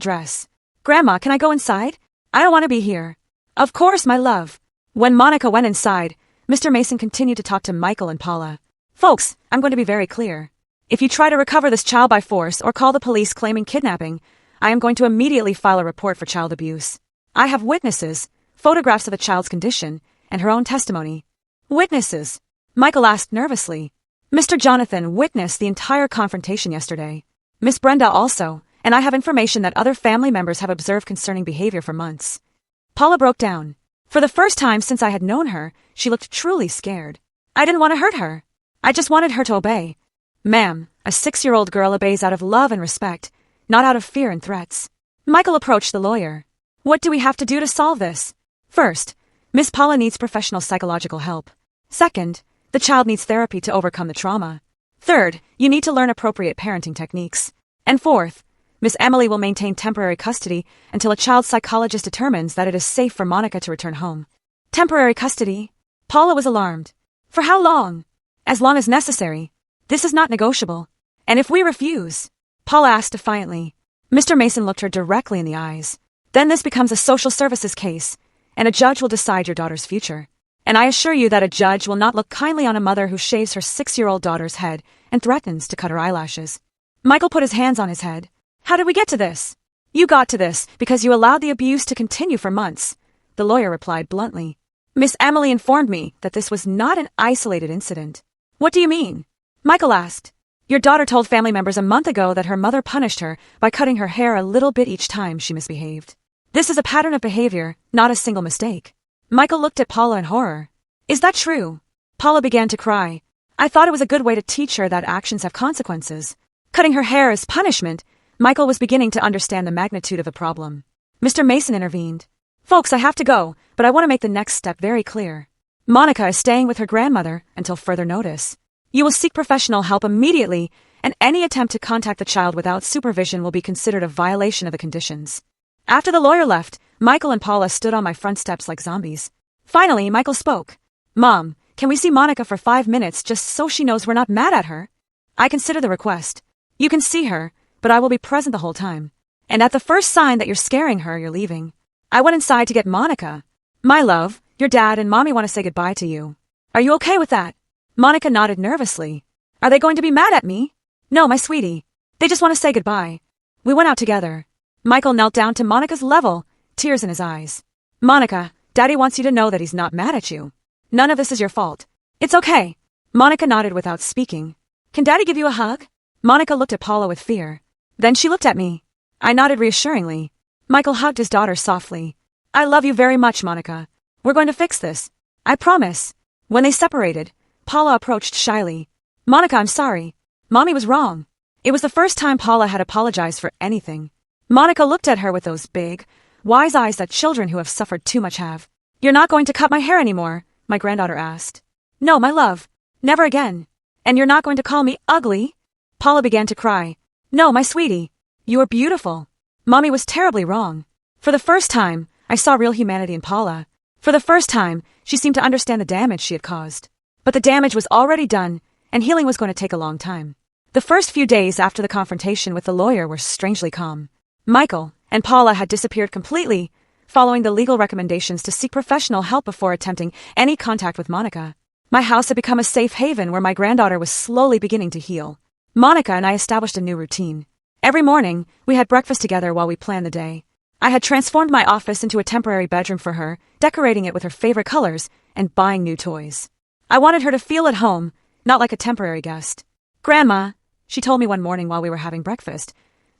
dress. "Grandma, can I go inside? I don't want to be here." "Of course, my love." When Monica went inside, Mr. Mason continued to talk to Michael and Paula. "Folks, I'm going to be very clear. If you try to recover this child by force or call the police claiming kidnapping, I am going to immediately file a report for child abuse. I have witnesses, photographs of the child's condition, and her own testimony. Witnesses? Michael asked nervously. Mr. Jonathan witnessed the entire confrontation yesterday. Miss Brenda also, and I have information that other family members have observed concerning behavior for months. Paula broke down. For the first time since I had known her, she looked truly scared. I didn't want to hurt her. I just wanted her to obey. Ma'am, a 6-year-old girl obeys out of love and respect, not out of fear and threats. Michael approached the lawyer. What do we have to do to solve this? First, Miss Paula needs professional psychological help. Second, the child needs therapy to overcome the trauma. Third, you need to learn appropriate parenting techniques. And fourth, Miss Emily will maintain temporary custody until a child psychologist determines that it is safe for Monica to return home. Temporary custody? Paula was alarmed. For how long? As long as necessary. This is not negotiable. And if we refuse? Paula asked defiantly. Mr. Mason looked her directly in the eyes. Then this becomes a social services case, and a judge will decide your daughter's future. And I assure you that a judge will not look kindly on a mother who shaves her 6-year-old daughter's head and threatens to cut her eyelashes. Michael put his hands on his head. How did we get to this? You got to this because you allowed the abuse to continue for months, the lawyer replied bluntly. Miss Emily informed me that this was not an isolated incident. What do you mean? Michael asked. Your daughter told family members a month ago that her mother punished her by cutting her hair a little bit each time she misbehaved. This is a pattern of behavior, not a single mistake. Michael looked at Paula in horror. Is that true? Paula began to cry. I thought it was a good way to teach her that actions have consequences. Cutting her hair as punishment. Michael was beginning to understand the magnitude of the problem. Mr. Mason intervened. Folks, I have to go, but I want to make the next step very clear. Monica is staying with her grandmother until further notice. You will seek professional help immediately, and any attempt to contact the child without supervision will be considered a violation of the conditions. After the lawyer left, Michael and Paula stood on my front steps like zombies. Finally, Michael spoke. Mom, can we see Monica for 5 minutes just so she knows we're not mad at her? I consider the request. You can see her, but I will be present the whole time. And at the first sign that you're scaring her, you're leaving. I went inside to get Monica. My love, your dad and mommy want to say goodbye to you. Are you okay with that? Monica nodded nervously. Are they going to be mad at me? No, my sweetie. They just want to say goodbye. We went out together. Michael knelt down to Monica's level, tears in his eyes. Monica, Daddy wants you to know that he's not mad at you. None of this is your fault. It's okay. Monica nodded without speaking. Can Daddy give you a hug? Monica looked at Paula with fear. Then she looked at me. I nodded reassuringly. Michael hugged his daughter softly. I love you very much, Monica. We're going to fix this. I promise. When they separated, Paula approached shyly. Monica, I'm sorry. Mommy was wrong. It was the first time Paula had apologized for anything. Monica looked at her with those big, wise eyes that children who have suffered too much have. You're not going to cut my hair anymore? My granddaughter asked. No, my love. Never again. And you're not going to call me ugly? Paula began to cry. No, my sweetie. You are beautiful. Mommy was terribly wrong. For the first time, I saw real humanity in Paula. For the first time, she seemed to understand the damage she had caused. But the damage was already done, and healing was going to take a long time. The first few days after the confrontation with the lawyer were strangely calm. Michael and Paula had disappeared completely, following the legal recommendations to seek professional help before attempting any contact with Monica. My house had become a safe haven where my granddaughter was slowly beginning to heal. Monica and I established a new routine. Every morning, we had breakfast together while we planned the day. I had transformed my office into a temporary bedroom for her, decorating it with her favorite colors and buying new toys. I wanted her to feel at home, not like a temporary guest. Grandma, she told me one morning while we were having breakfast,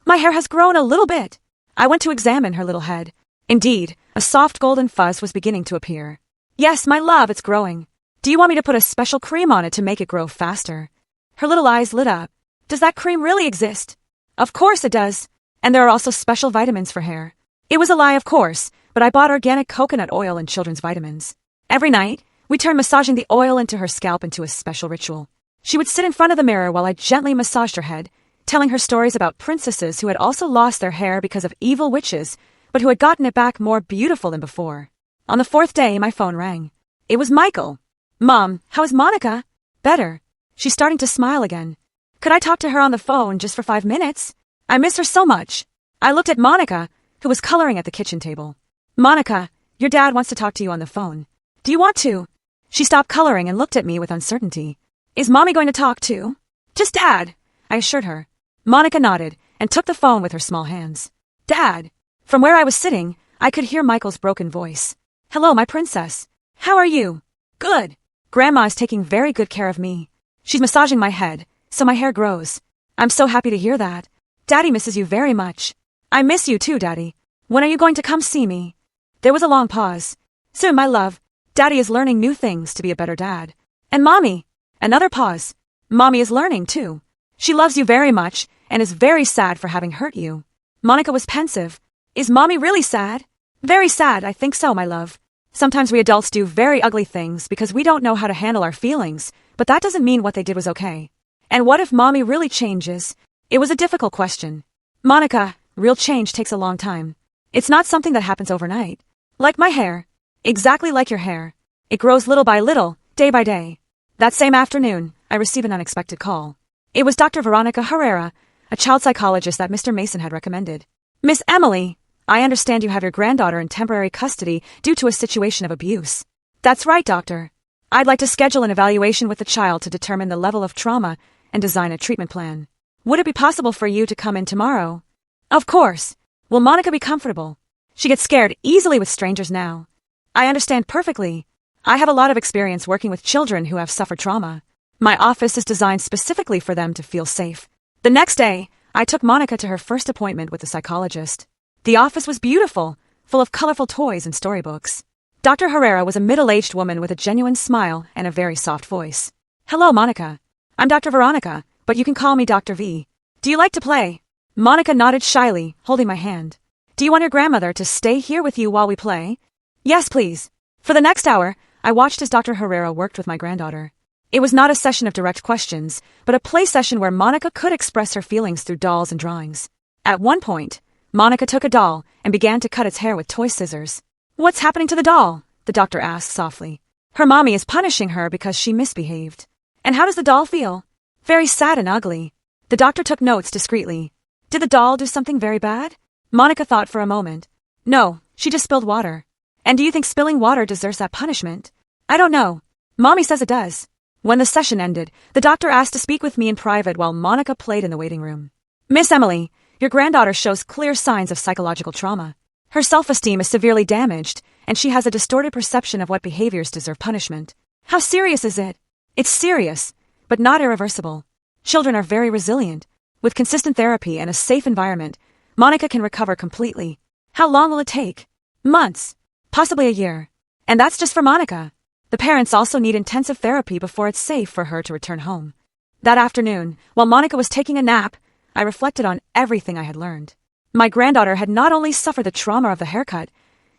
my hair has grown a little bit. I went to examine her little head. Indeed, a soft golden fuzz was beginning to appear. Yes, my love, it's growing. Do you want me to put a special cream on it to make it grow faster? Her little eyes lit up. Does that cream really exist? Of course it does. And there are also special vitamins for hair. It was a lie, of course, but I bought organic coconut oil and children's vitamins. Every night, we turned massaging the oil into her scalp into a special ritual. She would sit in front of the mirror while I gently massaged her head, telling her stories about princesses who had also lost their hair because of evil witches, but who had gotten it back more beautiful than before. On the 4th day, my phone rang. It was Michael. Mom, how is Monica? Better. She's starting to smile again. Could I talk to her on the phone just for 5 minutes? I miss her so much. I looked at Monica, who was coloring at the kitchen table. Monica, your dad wants to talk to you on the phone. Do you want to? She stopped coloring and looked at me with uncertainty. Is Mommy going to talk too? Just Dad, I assured her. Monica nodded and took the phone with her small hands. Dad! From where I was sitting, I could hear Michael's broken voice. Hello, my princess. How are you? Good. Grandma is taking very good care of me. She's massaging my head, so my hair grows. I'm so happy to hear that. Daddy misses you very much. I miss you too, Daddy. When are you going to come see me? There was a long pause. Soon, my love. Daddy is learning new things to be a better dad. And Mommy. Another pause. Mommy is learning too. She loves you very much and is very sad for having hurt you. Monica was pensive. Is Mommy really sad? Very sad, I think so, my love. Sometimes we adults do very ugly things because we don't know how to handle our feelings, but that doesn't mean what they did was okay. And what if Mommy really changes? It was a difficult question. Monica, real change takes a long time. It's not something that happens overnight. Like my hair. Exactly like your hair. It grows little by little, day by day. That same afternoon, I received an unexpected call. It was Dr. Veronica Herrera, a child psychologist that Mr. Mason had recommended. Miss Emily, I understand you have your granddaughter in temporary custody due to a situation of abuse. That's right, doctor. I'd like to schedule an evaluation with the child to determine the level of trauma and design a treatment plan. Would it be possible for you to come in tomorrow? Of course. Will Monica be comfortable? She gets scared easily with strangers now. I understand perfectly. I have a lot of experience working with children who have suffered trauma. My office is designed specifically for them to feel safe. The next day, I took Monica to her first appointment with the psychologist. The office was beautiful, full of colorful toys and storybooks. Dr. Herrera was a middle-aged woman with a genuine smile and a very soft voice. Hello, Monica. I'm Dr. Veronica, but you can call me Dr. V. Do you like to play? Monica nodded shyly, holding my hand. Do you want your grandmother to stay here with you while we play? Yes, please. For the next hour, I watched as Dr. Herrera worked with my granddaughter. It was not a session of direct questions, but a play session where Monica could express her feelings through dolls and drawings. At one point, Monica took a doll and began to cut its hair with toy scissors. What's happening to the doll? The doctor asked softly. Her mommy is punishing her because she misbehaved. And how does the doll feel? Very sad and ugly. The doctor took notes discreetly. Did the doll do something very bad? Monica thought for a moment. No, she just spilled water. And do you think spilling water deserves that punishment? I don't know. Mommy says it does. When the session ended, the doctor asked to speak with me in private while Monica played in the waiting room. Miss Emily, your granddaughter shows clear signs of psychological trauma. Her self-esteem is severely damaged, and she has a distorted perception of what behaviors deserve punishment. How serious is it? It's serious, but not irreversible. Children are very resilient. With consistent therapy and a safe environment, Monica can recover completely. How long will it take? Months. Possibly a year. And that's just for Monica. The parents also need intensive therapy before it's safe for her to return home. That afternoon, while Monica was taking a nap, I reflected on everything I had learned. My granddaughter had not only suffered the trauma of the haircut,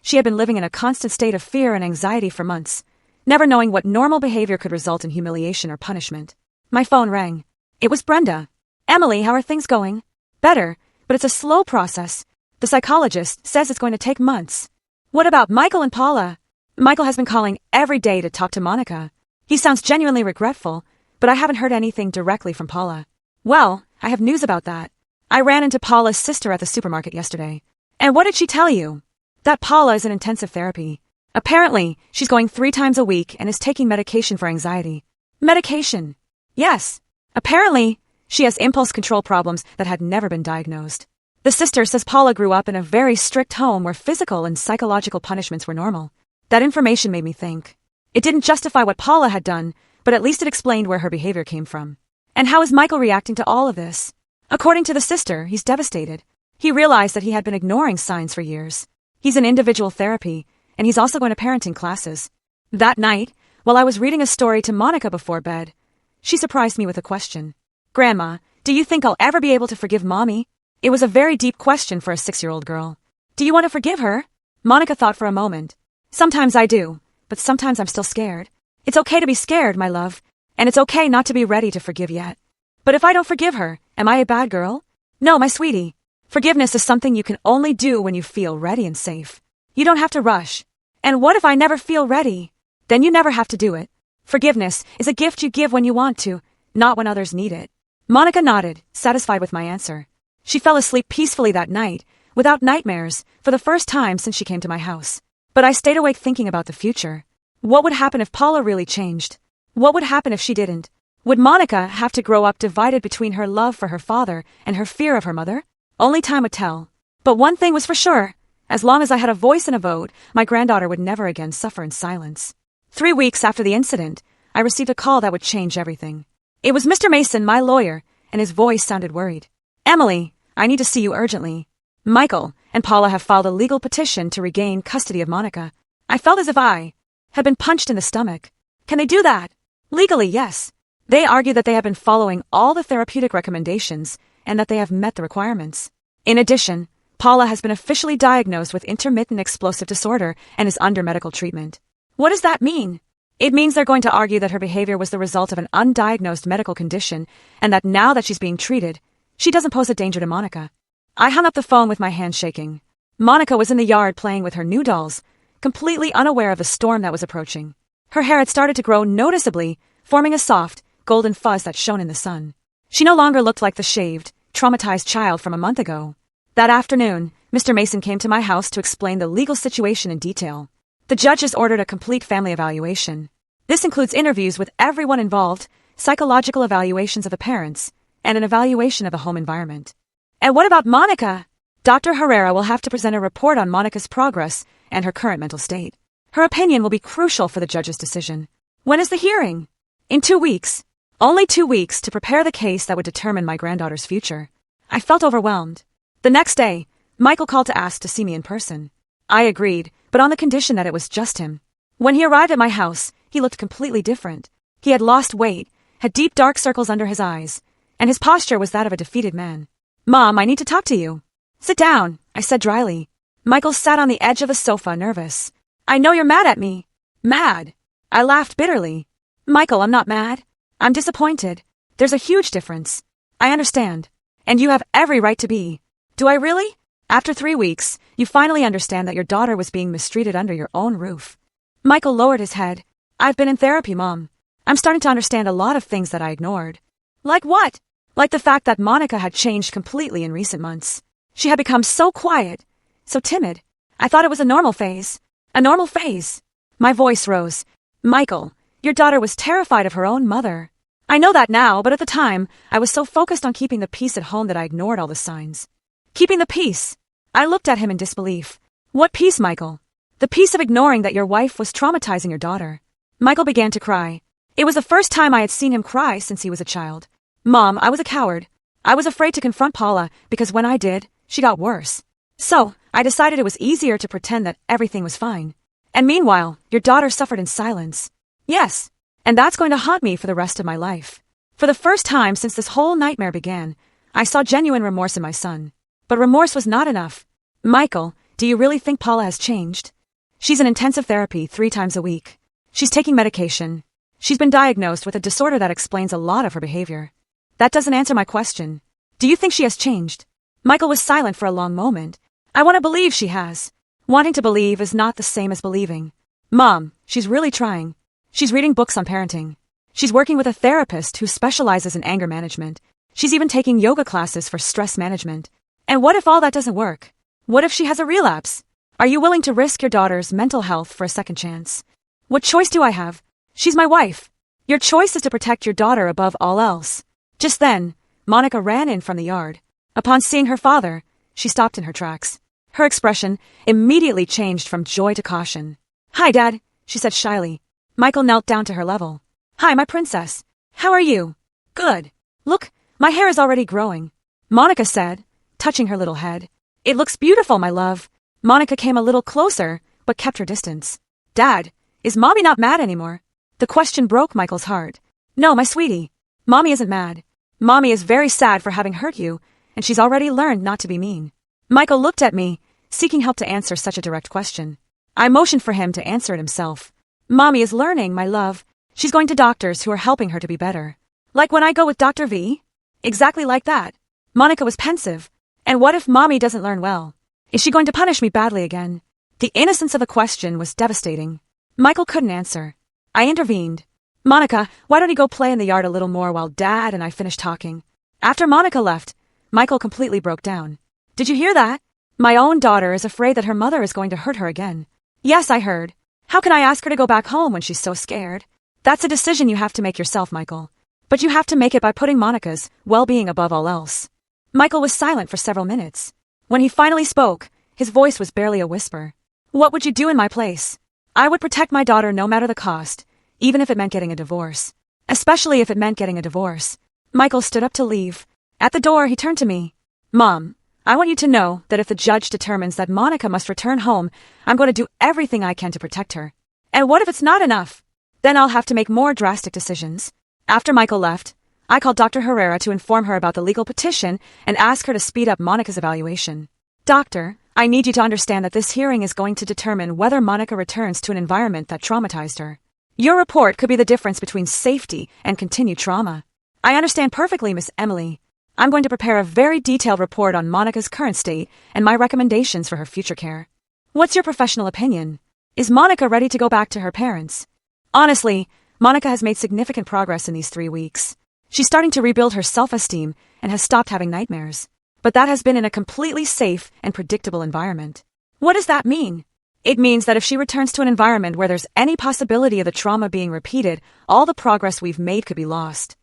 she had been living in a constant state of fear and anxiety for months, never knowing what normal behavior could result in humiliation or punishment. My phone rang. It was Brenda. Emily, how are things going? Better, but it's a slow process. The psychologist says it's going to take months. What about Michael and Paula? Michael has been calling every day to talk to Monica. He sounds genuinely regretful, but I haven't heard anything directly from Paula. Well, I have news about that. I ran into Paula's sister at the supermarket yesterday. And what did she tell you? That Paula is in intensive therapy. Apparently, she's going 3 times a week and is taking medication for anxiety. Medication? Yes. Apparently, she has impulse control problems that had never been diagnosed. The sister says Paula grew up in a very strict home where physical and psychological punishments were normal. That information made me think. It didn't justify what Paula had done, but at least it explained where her behavior came from. And how is Michael reacting to all of this? According to the sister, he's devastated. He realized that he had been ignoring signs for years. He's in individual therapy, and he's also going to parenting classes. That night, while I was reading a story to Monica before bed, she surprised me with a question. Grandma, do you think I'll ever be able to forgive Mommy? It was a very deep question for a 6-year-old girl. Do you want to forgive her? Monica thought for a moment. Sometimes I do, but sometimes I'm still scared. It's okay to be scared, my love, and it's okay not to be ready to forgive yet. But if I don't forgive her, am I a bad girl? No, my sweetie. Forgiveness is something you can only do when you feel ready and safe. You don't have to rush. And what if I never feel ready? Then you never have to do it. Forgiveness is a gift you give when you want to, not when others need it. Monica nodded, satisfied with my answer. She fell asleep peacefully that night, without nightmares, for the first time since she came to my house. But I stayed awake thinking about the future. What would happen if Paula really changed? What would happen if she didn't? Would Monica have to grow up divided between her love for her father and her fear of her mother? Only time would tell. But one thing was for sure. As long as I had a voice and a vote, my granddaughter would never again suffer in silence. 3 weeks after the incident, I received a call that would change everything. It was Mr. Mason, my lawyer, and his voice sounded worried. "Emily, I need to see you urgently. Michael and Paula have filed a legal petition to regain custody of Monica." I felt as if I had been punched in the stomach. Can they do that? Legally, yes. They argue that they have been following all the therapeutic recommendations and that they have met the requirements. In addition, Paula has been officially diagnosed with intermittent explosive disorder and is under medical treatment. What does that mean? It means they're going to argue that her behavior was the result of an undiagnosed medical condition and that now that she's being treated, she doesn't pose a danger to Monica. I hung up the phone with my hands shaking. Monica was in the yard playing with her new dolls, completely unaware of the storm that was approaching. Her hair had started to grow noticeably, forming a soft, golden fuzz that shone in the sun. She no longer looked like the shaved, traumatized child from a month ago. That afternoon, Mr. Mason came to my house to explain the legal situation in detail. The judge has ordered a complete family evaluation. This includes interviews with everyone involved, psychological evaluations of the parents, and an evaluation of the home environment. And what about Monica? Dr. Herrera will have to present a report on Monica's progress and her current mental state. Her opinion will be crucial for the judge's decision. When is the hearing? In 2 weeks. Only 2 weeks to prepare the case that would determine my granddaughter's future. I felt overwhelmed. The next day, Michael called to ask to see me in person. I agreed, but on the condition that it was just him. When he arrived at my house, he looked completely different. He had lost weight, had deep dark circles under his eyes, and his posture was that of a defeated man. "Mom, I need to talk to you." "Sit down," I said dryly. Michael sat on the edge of the sofa, nervous. "I know you're mad at me." "Mad?" I laughed bitterly. "Michael, I'm not mad. I'm disappointed. There's a huge difference. I understand. And you have every right to be. Do I really? After 3 weeks, you finally understand that your daughter was being mistreated under your own roof." Michael lowered his head. "I've been in therapy, Mom. I'm starting to understand a lot of things that I ignored." "Like what?" "Like the fact that Monica had changed completely in recent months. She had become so quiet, so timid. I thought it was a normal phase. A normal phase." My voice rose. "Michael, your daughter was terrified of her own mother." "I know that now, but at the time, I was so focused on keeping the peace at home that I ignored all the signs." "Keeping the peace?" I looked at him in disbelief. "What peace, Michael?" "The peace of ignoring that your wife was traumatizing your daughter." Michael began to cry. It was the first time I had seen him cry since he was a child. "Mom, I was a coward. I was afraid to confront Paula because when I did, she got worse. So, I decided it was easier to pretend that everything was fine. And meanwhile, your daughter suffered in silence." "Yes. And that's going to haunt me for the rest of my life." For the first time since this whole nightmare began, I saw genuine remorse in my son. But remorse was not enough. "Michael, do you really think Paula has changed?" "She's in intensive therapy 3 times a week. She's taking medication. She's been diagnosed with a disorder that explains a lot of her behavior." "That doesn't answer my question. Do you think she has changed?" Michael was silent for a long moment. "I want to believe she has." Wanting to believe is not the same as believing. "Mom, she's really trying. She's reading books on parenting. She's working with a therapist who specializes in anger management. She's even taking yoga classes for stress management. And what if all that doesn't work? What if she has a relapse? Are you willing to risk your daughter's mental health for a second chance?" "What choice do I have? She's my wife." "Your choice is to protect your daughter above all else." Just then, Monica ran in from the yard. Upon seeing her father, she stopped in her tracks. Her expression immediately changed from joy to caution. "Hi, Dad," she said shyly. Michael knelt down to her level. "Hi, my princess. How are you?" "Good. Look, my hair is already growing," Monica said, touching her little head. "It looks beautiful, my love." Monica came a little closer, but kept her distance. "Dad, is Mommy not mad anymore?" The question broke Michael's heart. "No, my sweetie. Mommy isn't mad. Mommy is very sad for having hurt you, and she's already learned not to be mean." Michael looked at me, seeking help to answer such a direct question. I motioned for him to answer it himself. "Mommy is learning, my love. She's going to doctors who are helping her to be better." "Like when I go with Dr. V?" "Exactly like that." Monica was pensive. "And what if Mommy doesn't learn well? Is she going to punish me badly again?" The innocence of the question was devastating. Michael couldn't answer. I intervened. "Monica, why don't you go play in the yard a little more while Dad and I finish talking?" After Monica left, Michael completely broke down. "Did you hear that? My own daughter is afraid that her mother is going to hurt her again." "Yes, I heard. How can I ask her to go back home when she's so scared?" "That's a decision you have to make yourself, Michael. But you have to make it by putting Monica's well-being above all else." Michael was silent for several minutes. When he finally spoke, his voice was barely a whisper. What would you do in my place? I would protect my daughter no matter the cost, even if it meant getting a divorce. Especially if it meant getting a divorce. Michael stood up to leave. At the door, he turned to me. Mom, I want you to know that if the judge determines that Monica must return home, I'm going to do everything I can to protect her. And what if it's not enough? Then I'll have to make more drastic decisions. After Michael left, I called Dr. Herrera to inform her about the legal petition and ask her to speed up Monica's evaluation. Doctor, I need you to understand that this hearing is going to determine whether Monica returns to an environment that traumatized her. Your report could be the difference between safety and continued trauma. I understand perfectly, Miss Emily. I'm going to prepare a very detailed report on Monica's current state and my recommendations for her future care. What's your professional opinion? Is Monica ready to go back to her parents? Honestly, Monica has made significant progress in these 3 weeks. She's starting to rebuild her self-esteem and has stopped having nightmares. But that has been in a completely safe and predictable environment. What does that mean? It means that if she returns to an environment where there's any possibility of the trauma being repeated, all the progress we've made could be lost.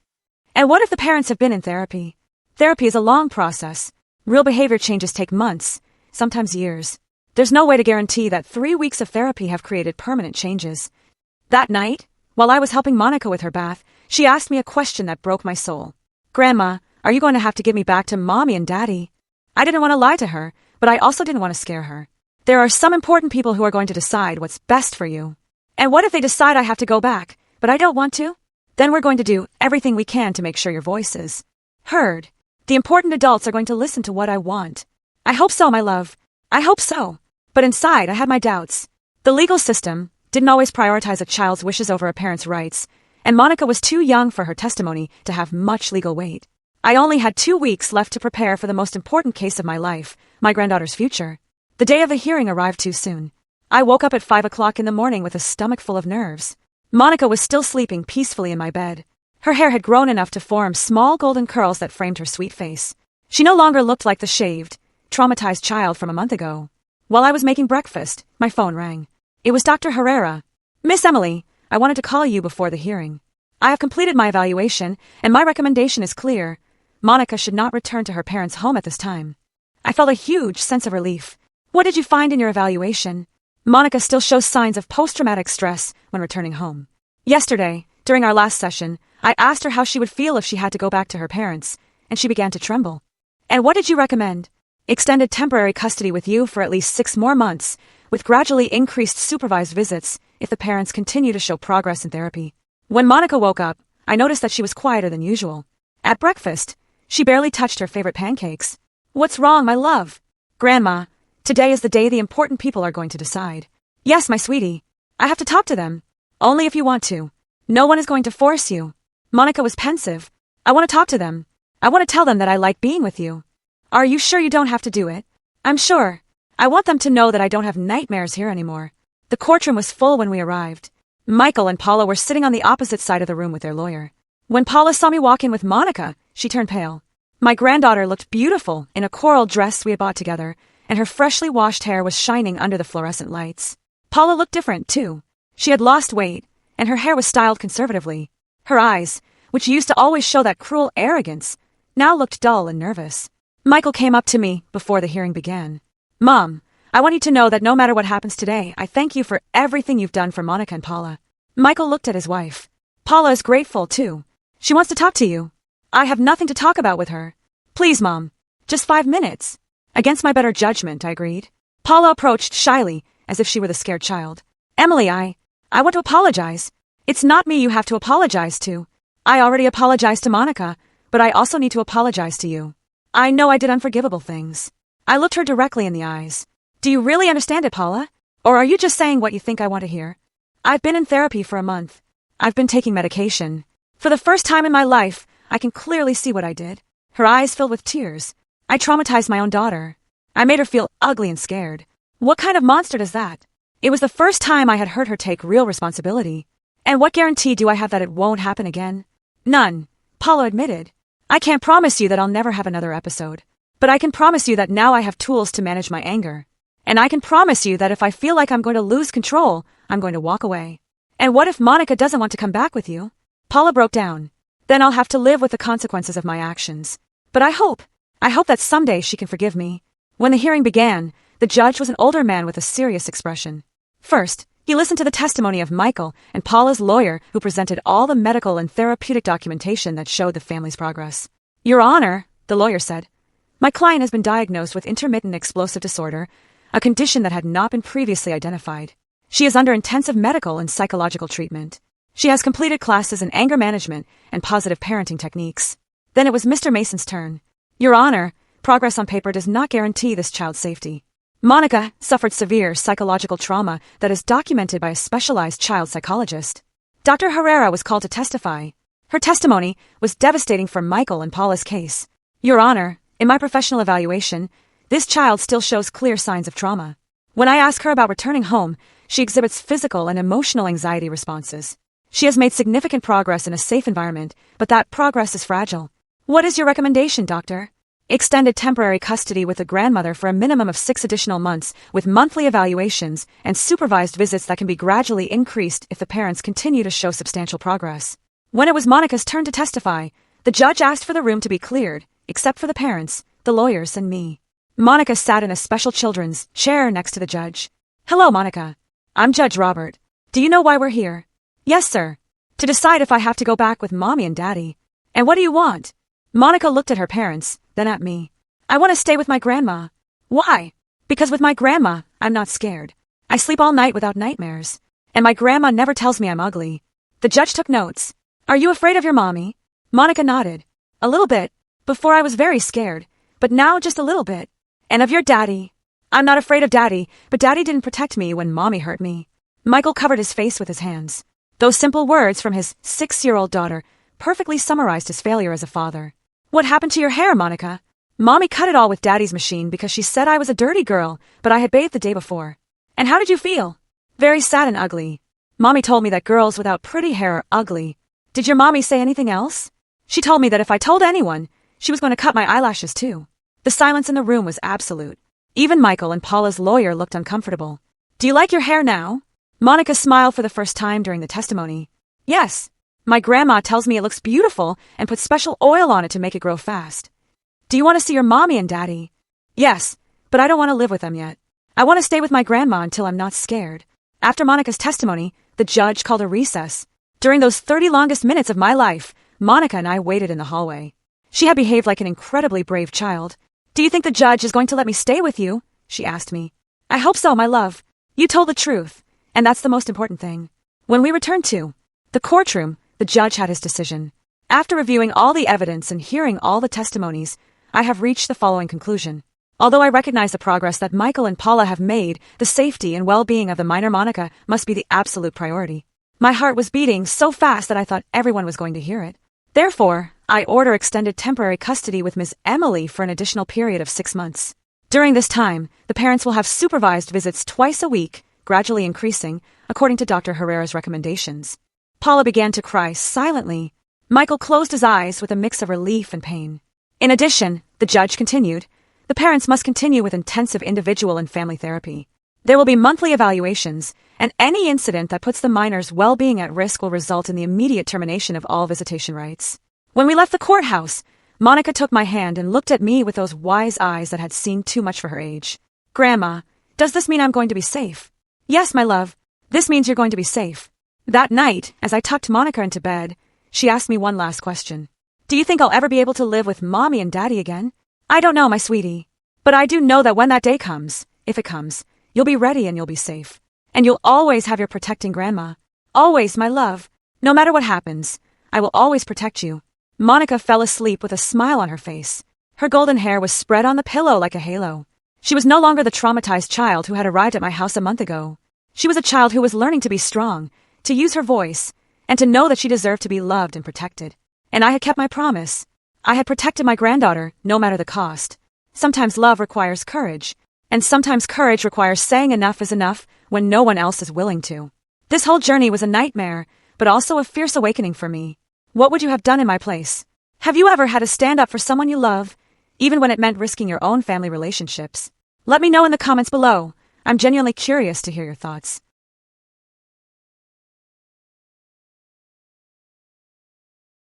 And what if the parents have been in therapy? Therapy is a long process. Real behavior changes take months, sometimes years. There's no way to guarantee that 3 weeks of therapy have created permanent changes. That night, while I was helping Monica with her bath, she asked me a question that broke my soul. Grandma, are you going to have to give me back to Mommy and Daddy? I didn't want to lie to her, but I also didn't want to scare her. There are some important people who are going to decide what's best for you. And what if they decide I have to go back, but I don't want to? Then we're going to do everything we can to make sure your voice is heard. The important adults are going to listen to what I want. I hope so, my love. I hope so. But inside, I had my doubts. The legal system didn't always prioritize a child's wishes over a parent's rights, and Monica was too young for her testimony to have much legal weight. I only had 2 weeks left to prepare for the most important case of my life, my granddaughter's future. The day of the hearing arrived too soon. I woke up at 5 o'clock in the morning with a stomach full of nerves. Monica was still sleeping peacefully in my bed. Her hair had grown enough to form small golden curls that framed her sweet face. She no longer looked like the shaved, traumatized child from a month ago. While I was making breakfast, my phone rang. It was Dr. Herrera. Miss Emily, I wanted to call you before the hearing. I have completed my evaluation, and my recommendation is clear. Monica should not return to her parents' home at this time. I felt a huge sense of relief. What did you find in your evaluation? Monica still shows signs of post-traumatic stress when returning home. Yesterday, during our last session, I asked her how she would feel if she had to go back to her parents, and she began to tremble. And what did you recommend? Extended temporary custody with you for at least 6 more months, with gradually increased supervised visits if the parents continue to show progress in therapy. When Monica woke up, I noticed that she was quieter than usual. At breakfast, she barely touched her favorite pancakes. What's wrong, my love? Grandma, today is the day the important people are going to decide. Yes, my sweetie. I have to talk to them. Only if you want to. No one is going to force you. Monica was pensive. I want to talk to them. I want to tell them that I like being with you. Are you sure you don't have to do it? I'm sure. I want them to know that I don't have nightmares here anymore. The courtroom was full when we arrived. Michael and Paula were sitting on the opposite side of the room with their lawyer. When Paula saw me walk in with Monica, she turned pale. My granddaughter looked beautiful in a coral dress we had bought together, and her freshly washed hair was shining under the fluorescent lights. Paula looked different, too. She had lost weight, and her hair was styled conservatively. Her eyes, which used to always show that cruel arrogance, now looked dull and nervous. Michael came up to me before the hearing began. Mom, I want you to know that no matter what happens today, I thank you for everything you've done for Monica and Paula. Michael looked at his wife. Paula is grateful, too. She wants to talk to you. I have nothing to talk about with her. Please, Mom. Just 5 minutes. Against my better judgment, I agreed. Paula approached shyly, as if she were the scared child. Emily, I want to apologize. It's not me you have to apologize to. I already apologized to Monica, but I also need to apologize to you. I know I did unforgivable things. I looked her directly in the eyes. Do you really understand it, Paula? Or are you just saying what you think I want to hear? I've been in therapy for a month. I've been taking medication. For the first time in my life, I can clearly see what I did. Her eyes filled with tears. I traumatized my own daughter. I made her feel ugly and scared. What kind of monster does that? It was the first time I had heard her take real responsibility. And what guarantee do I have that it won't happen again? None, Paula admitted. I can't promise you that I'll never have another episode. But I can promise you that now I have tools to manage my anger. And I can promise you that if I feel like I'm going to lose control, I'm going to walk away. And what if Monica doesn't want to come back with you? Paula broke down. Then I'll have to live with the consequences of my actions. But I hope that someday she can forgive me. When the hearing began, the judge was an older man with a serious expression. First, he listened to the testimony of Michael and Paula's lawyer, who presented all the medical and therapeutic documentation that showed the family's progress. Your Honor, the lawyer said, my client has been diagnosed with intermittent explosive disorder, a condition that had not been previously identified. She is under intensive medical and psychological treatment. She has completed classes in anger management and positive parenting techniques. Then it was Mr. Mason's turn. Your Honor, progress on paper does not guarantee this child's safety. Monica suffered severe psychological trauma that is documented by a specialized child psychologist. Dr. Herrera was called to testify. Her testimony was devastating for Michael and Paula's case. Your Honor, in my professional evaluation, this child still shows clear signs of trauma. When I ask her about returning home, she exhibits physical and emotional anxiety responses. She has made significant progress in a safe environment, but that progress is fragile. What is your recommendation, doctor? Extended temporary custody with the grandmother for a minimum of 6 additional months, with monthly evaluations and supervised visits that can be gradually increased if the parents continue to show substantial progress. When it was Monica's turn to testify, the judge asked for the room to be cleared, except for the parents, the lawyers, and me. Monica sat in a special children's chair next to the judge. Hello, Monica. I'm Judge Robert. Do you know why we're here? Yes, sir. To decide if I have to go back with Mommy and Daddy. And what do you want? Monica looked at her parents, then at me. I want to stay with my grandma. Why? Because with my grandma, I'm not scared. I sleep all night without nightmares. And my grandma never tells me I'm ugly. The judge took notes. Are you afraid of your mommy? Monica nodded. A little bit. Before I was very scared, but now just a little bit. And of your daddy? I'm not afraid of Daddy, but Daddy didn't protect me when Mommy hurt me. Michael covered his face with his hands. Those simple words from his 6-year-old daughter perfectly summarized his failure as a father. What happened to your hair, Monica? Mommy cut it all with Daddy's machine because she said I was a dirty girl, but I had bathed the day before. And how did you feel? Very sad and ugly. Mommy told me that girls without pretty hair are ugly. Did your mommy say anything else? She told me that if I told anyone, she was going to cut my eyelashes too. The silence in the room was absolute. Even Michael and Paula's lawyer looked uncomfortable. Do you like your hair now? Monica smiled for the first time during the testimony. Yes. My grandma tells me it looks beautiful and puts special oil on it to make it grow fast. Do you want to see your mommy and daddy? Yes, but I don't want to live with them yet. I want to stay with my grandma until I'm not scared. After Monica's testimony, the judge called a recess. During those 30 longest minutes of my life, Monica and I waited in the hallway. She had behaved like an incredibly brave child. Do you think the judge is going to let me stay with you? She asked me. I hope so, my love. You told the truth, and that's the most important thing. When we returned to the courtroom, the judge had his decision. After reviewing all the evidence and hearing all the testimonies, I have reached the following conclusion. Although I recognize the progress that Michael and Paula have made, the safety and well-being of the minor Monica must be the absolute priority. My heart was beating so fast that I thought everyone was going to hear it. Therefore, I order extended temporary custody with Ms. Emily for an additional period of 6 months. During this time, the parents will have supervised visits twice a week, gradually increasing, according to Dr. Herrera's recommendations. Paula began to cry silently. Michael closed his eyes with a mix of relief and pain. In addition, the judge continued, the parents must continue with intensive individual and family therapy. There will be monthly evaluations, and any incident that puts the minor's well-being at risk will result in the immediate termination of all visitation rights. When we left the courthouse, Monica took my hand and looked at me with those wise eyes that had seen too much for her age. Grandma, does this mean I'm going to be safe? Yes, my love. This means you're going to be safe. That night, as I tucked Monica into bed, she asked me one last question. Do you think I'll ever be able to live with Mommy and Daddy again? I don't know, my sweetie. But I do know that when that day comes, if it comes, you'll be ready and you'll be safe. And you'll always have your protecting grandma. Always, my love. No matter what happens, I will always protect you. Monica fell asleep with a smile on her face. Her golden hair was spread on the pillow like a halo. She was no longer the traumatized child who had arrived at my house a month ago. She was a child who was learning to be strong, to use her voice, and to know that she deserved to be loved and protected. And I had kept my promise. I had protected my granddaughter, no matter the cost. Sometimes love requires courage, and sometimes courage requires saying enough is enough when no one else is willing to. This whole journey was a nightmare, but also a fierce awakening for me. What would you have done in my place? Have you ever had to stand up for someone you love, even when it meant risking your own family relationships? Let me know in the comments below. I'm genuinely curious to hear your thoughts.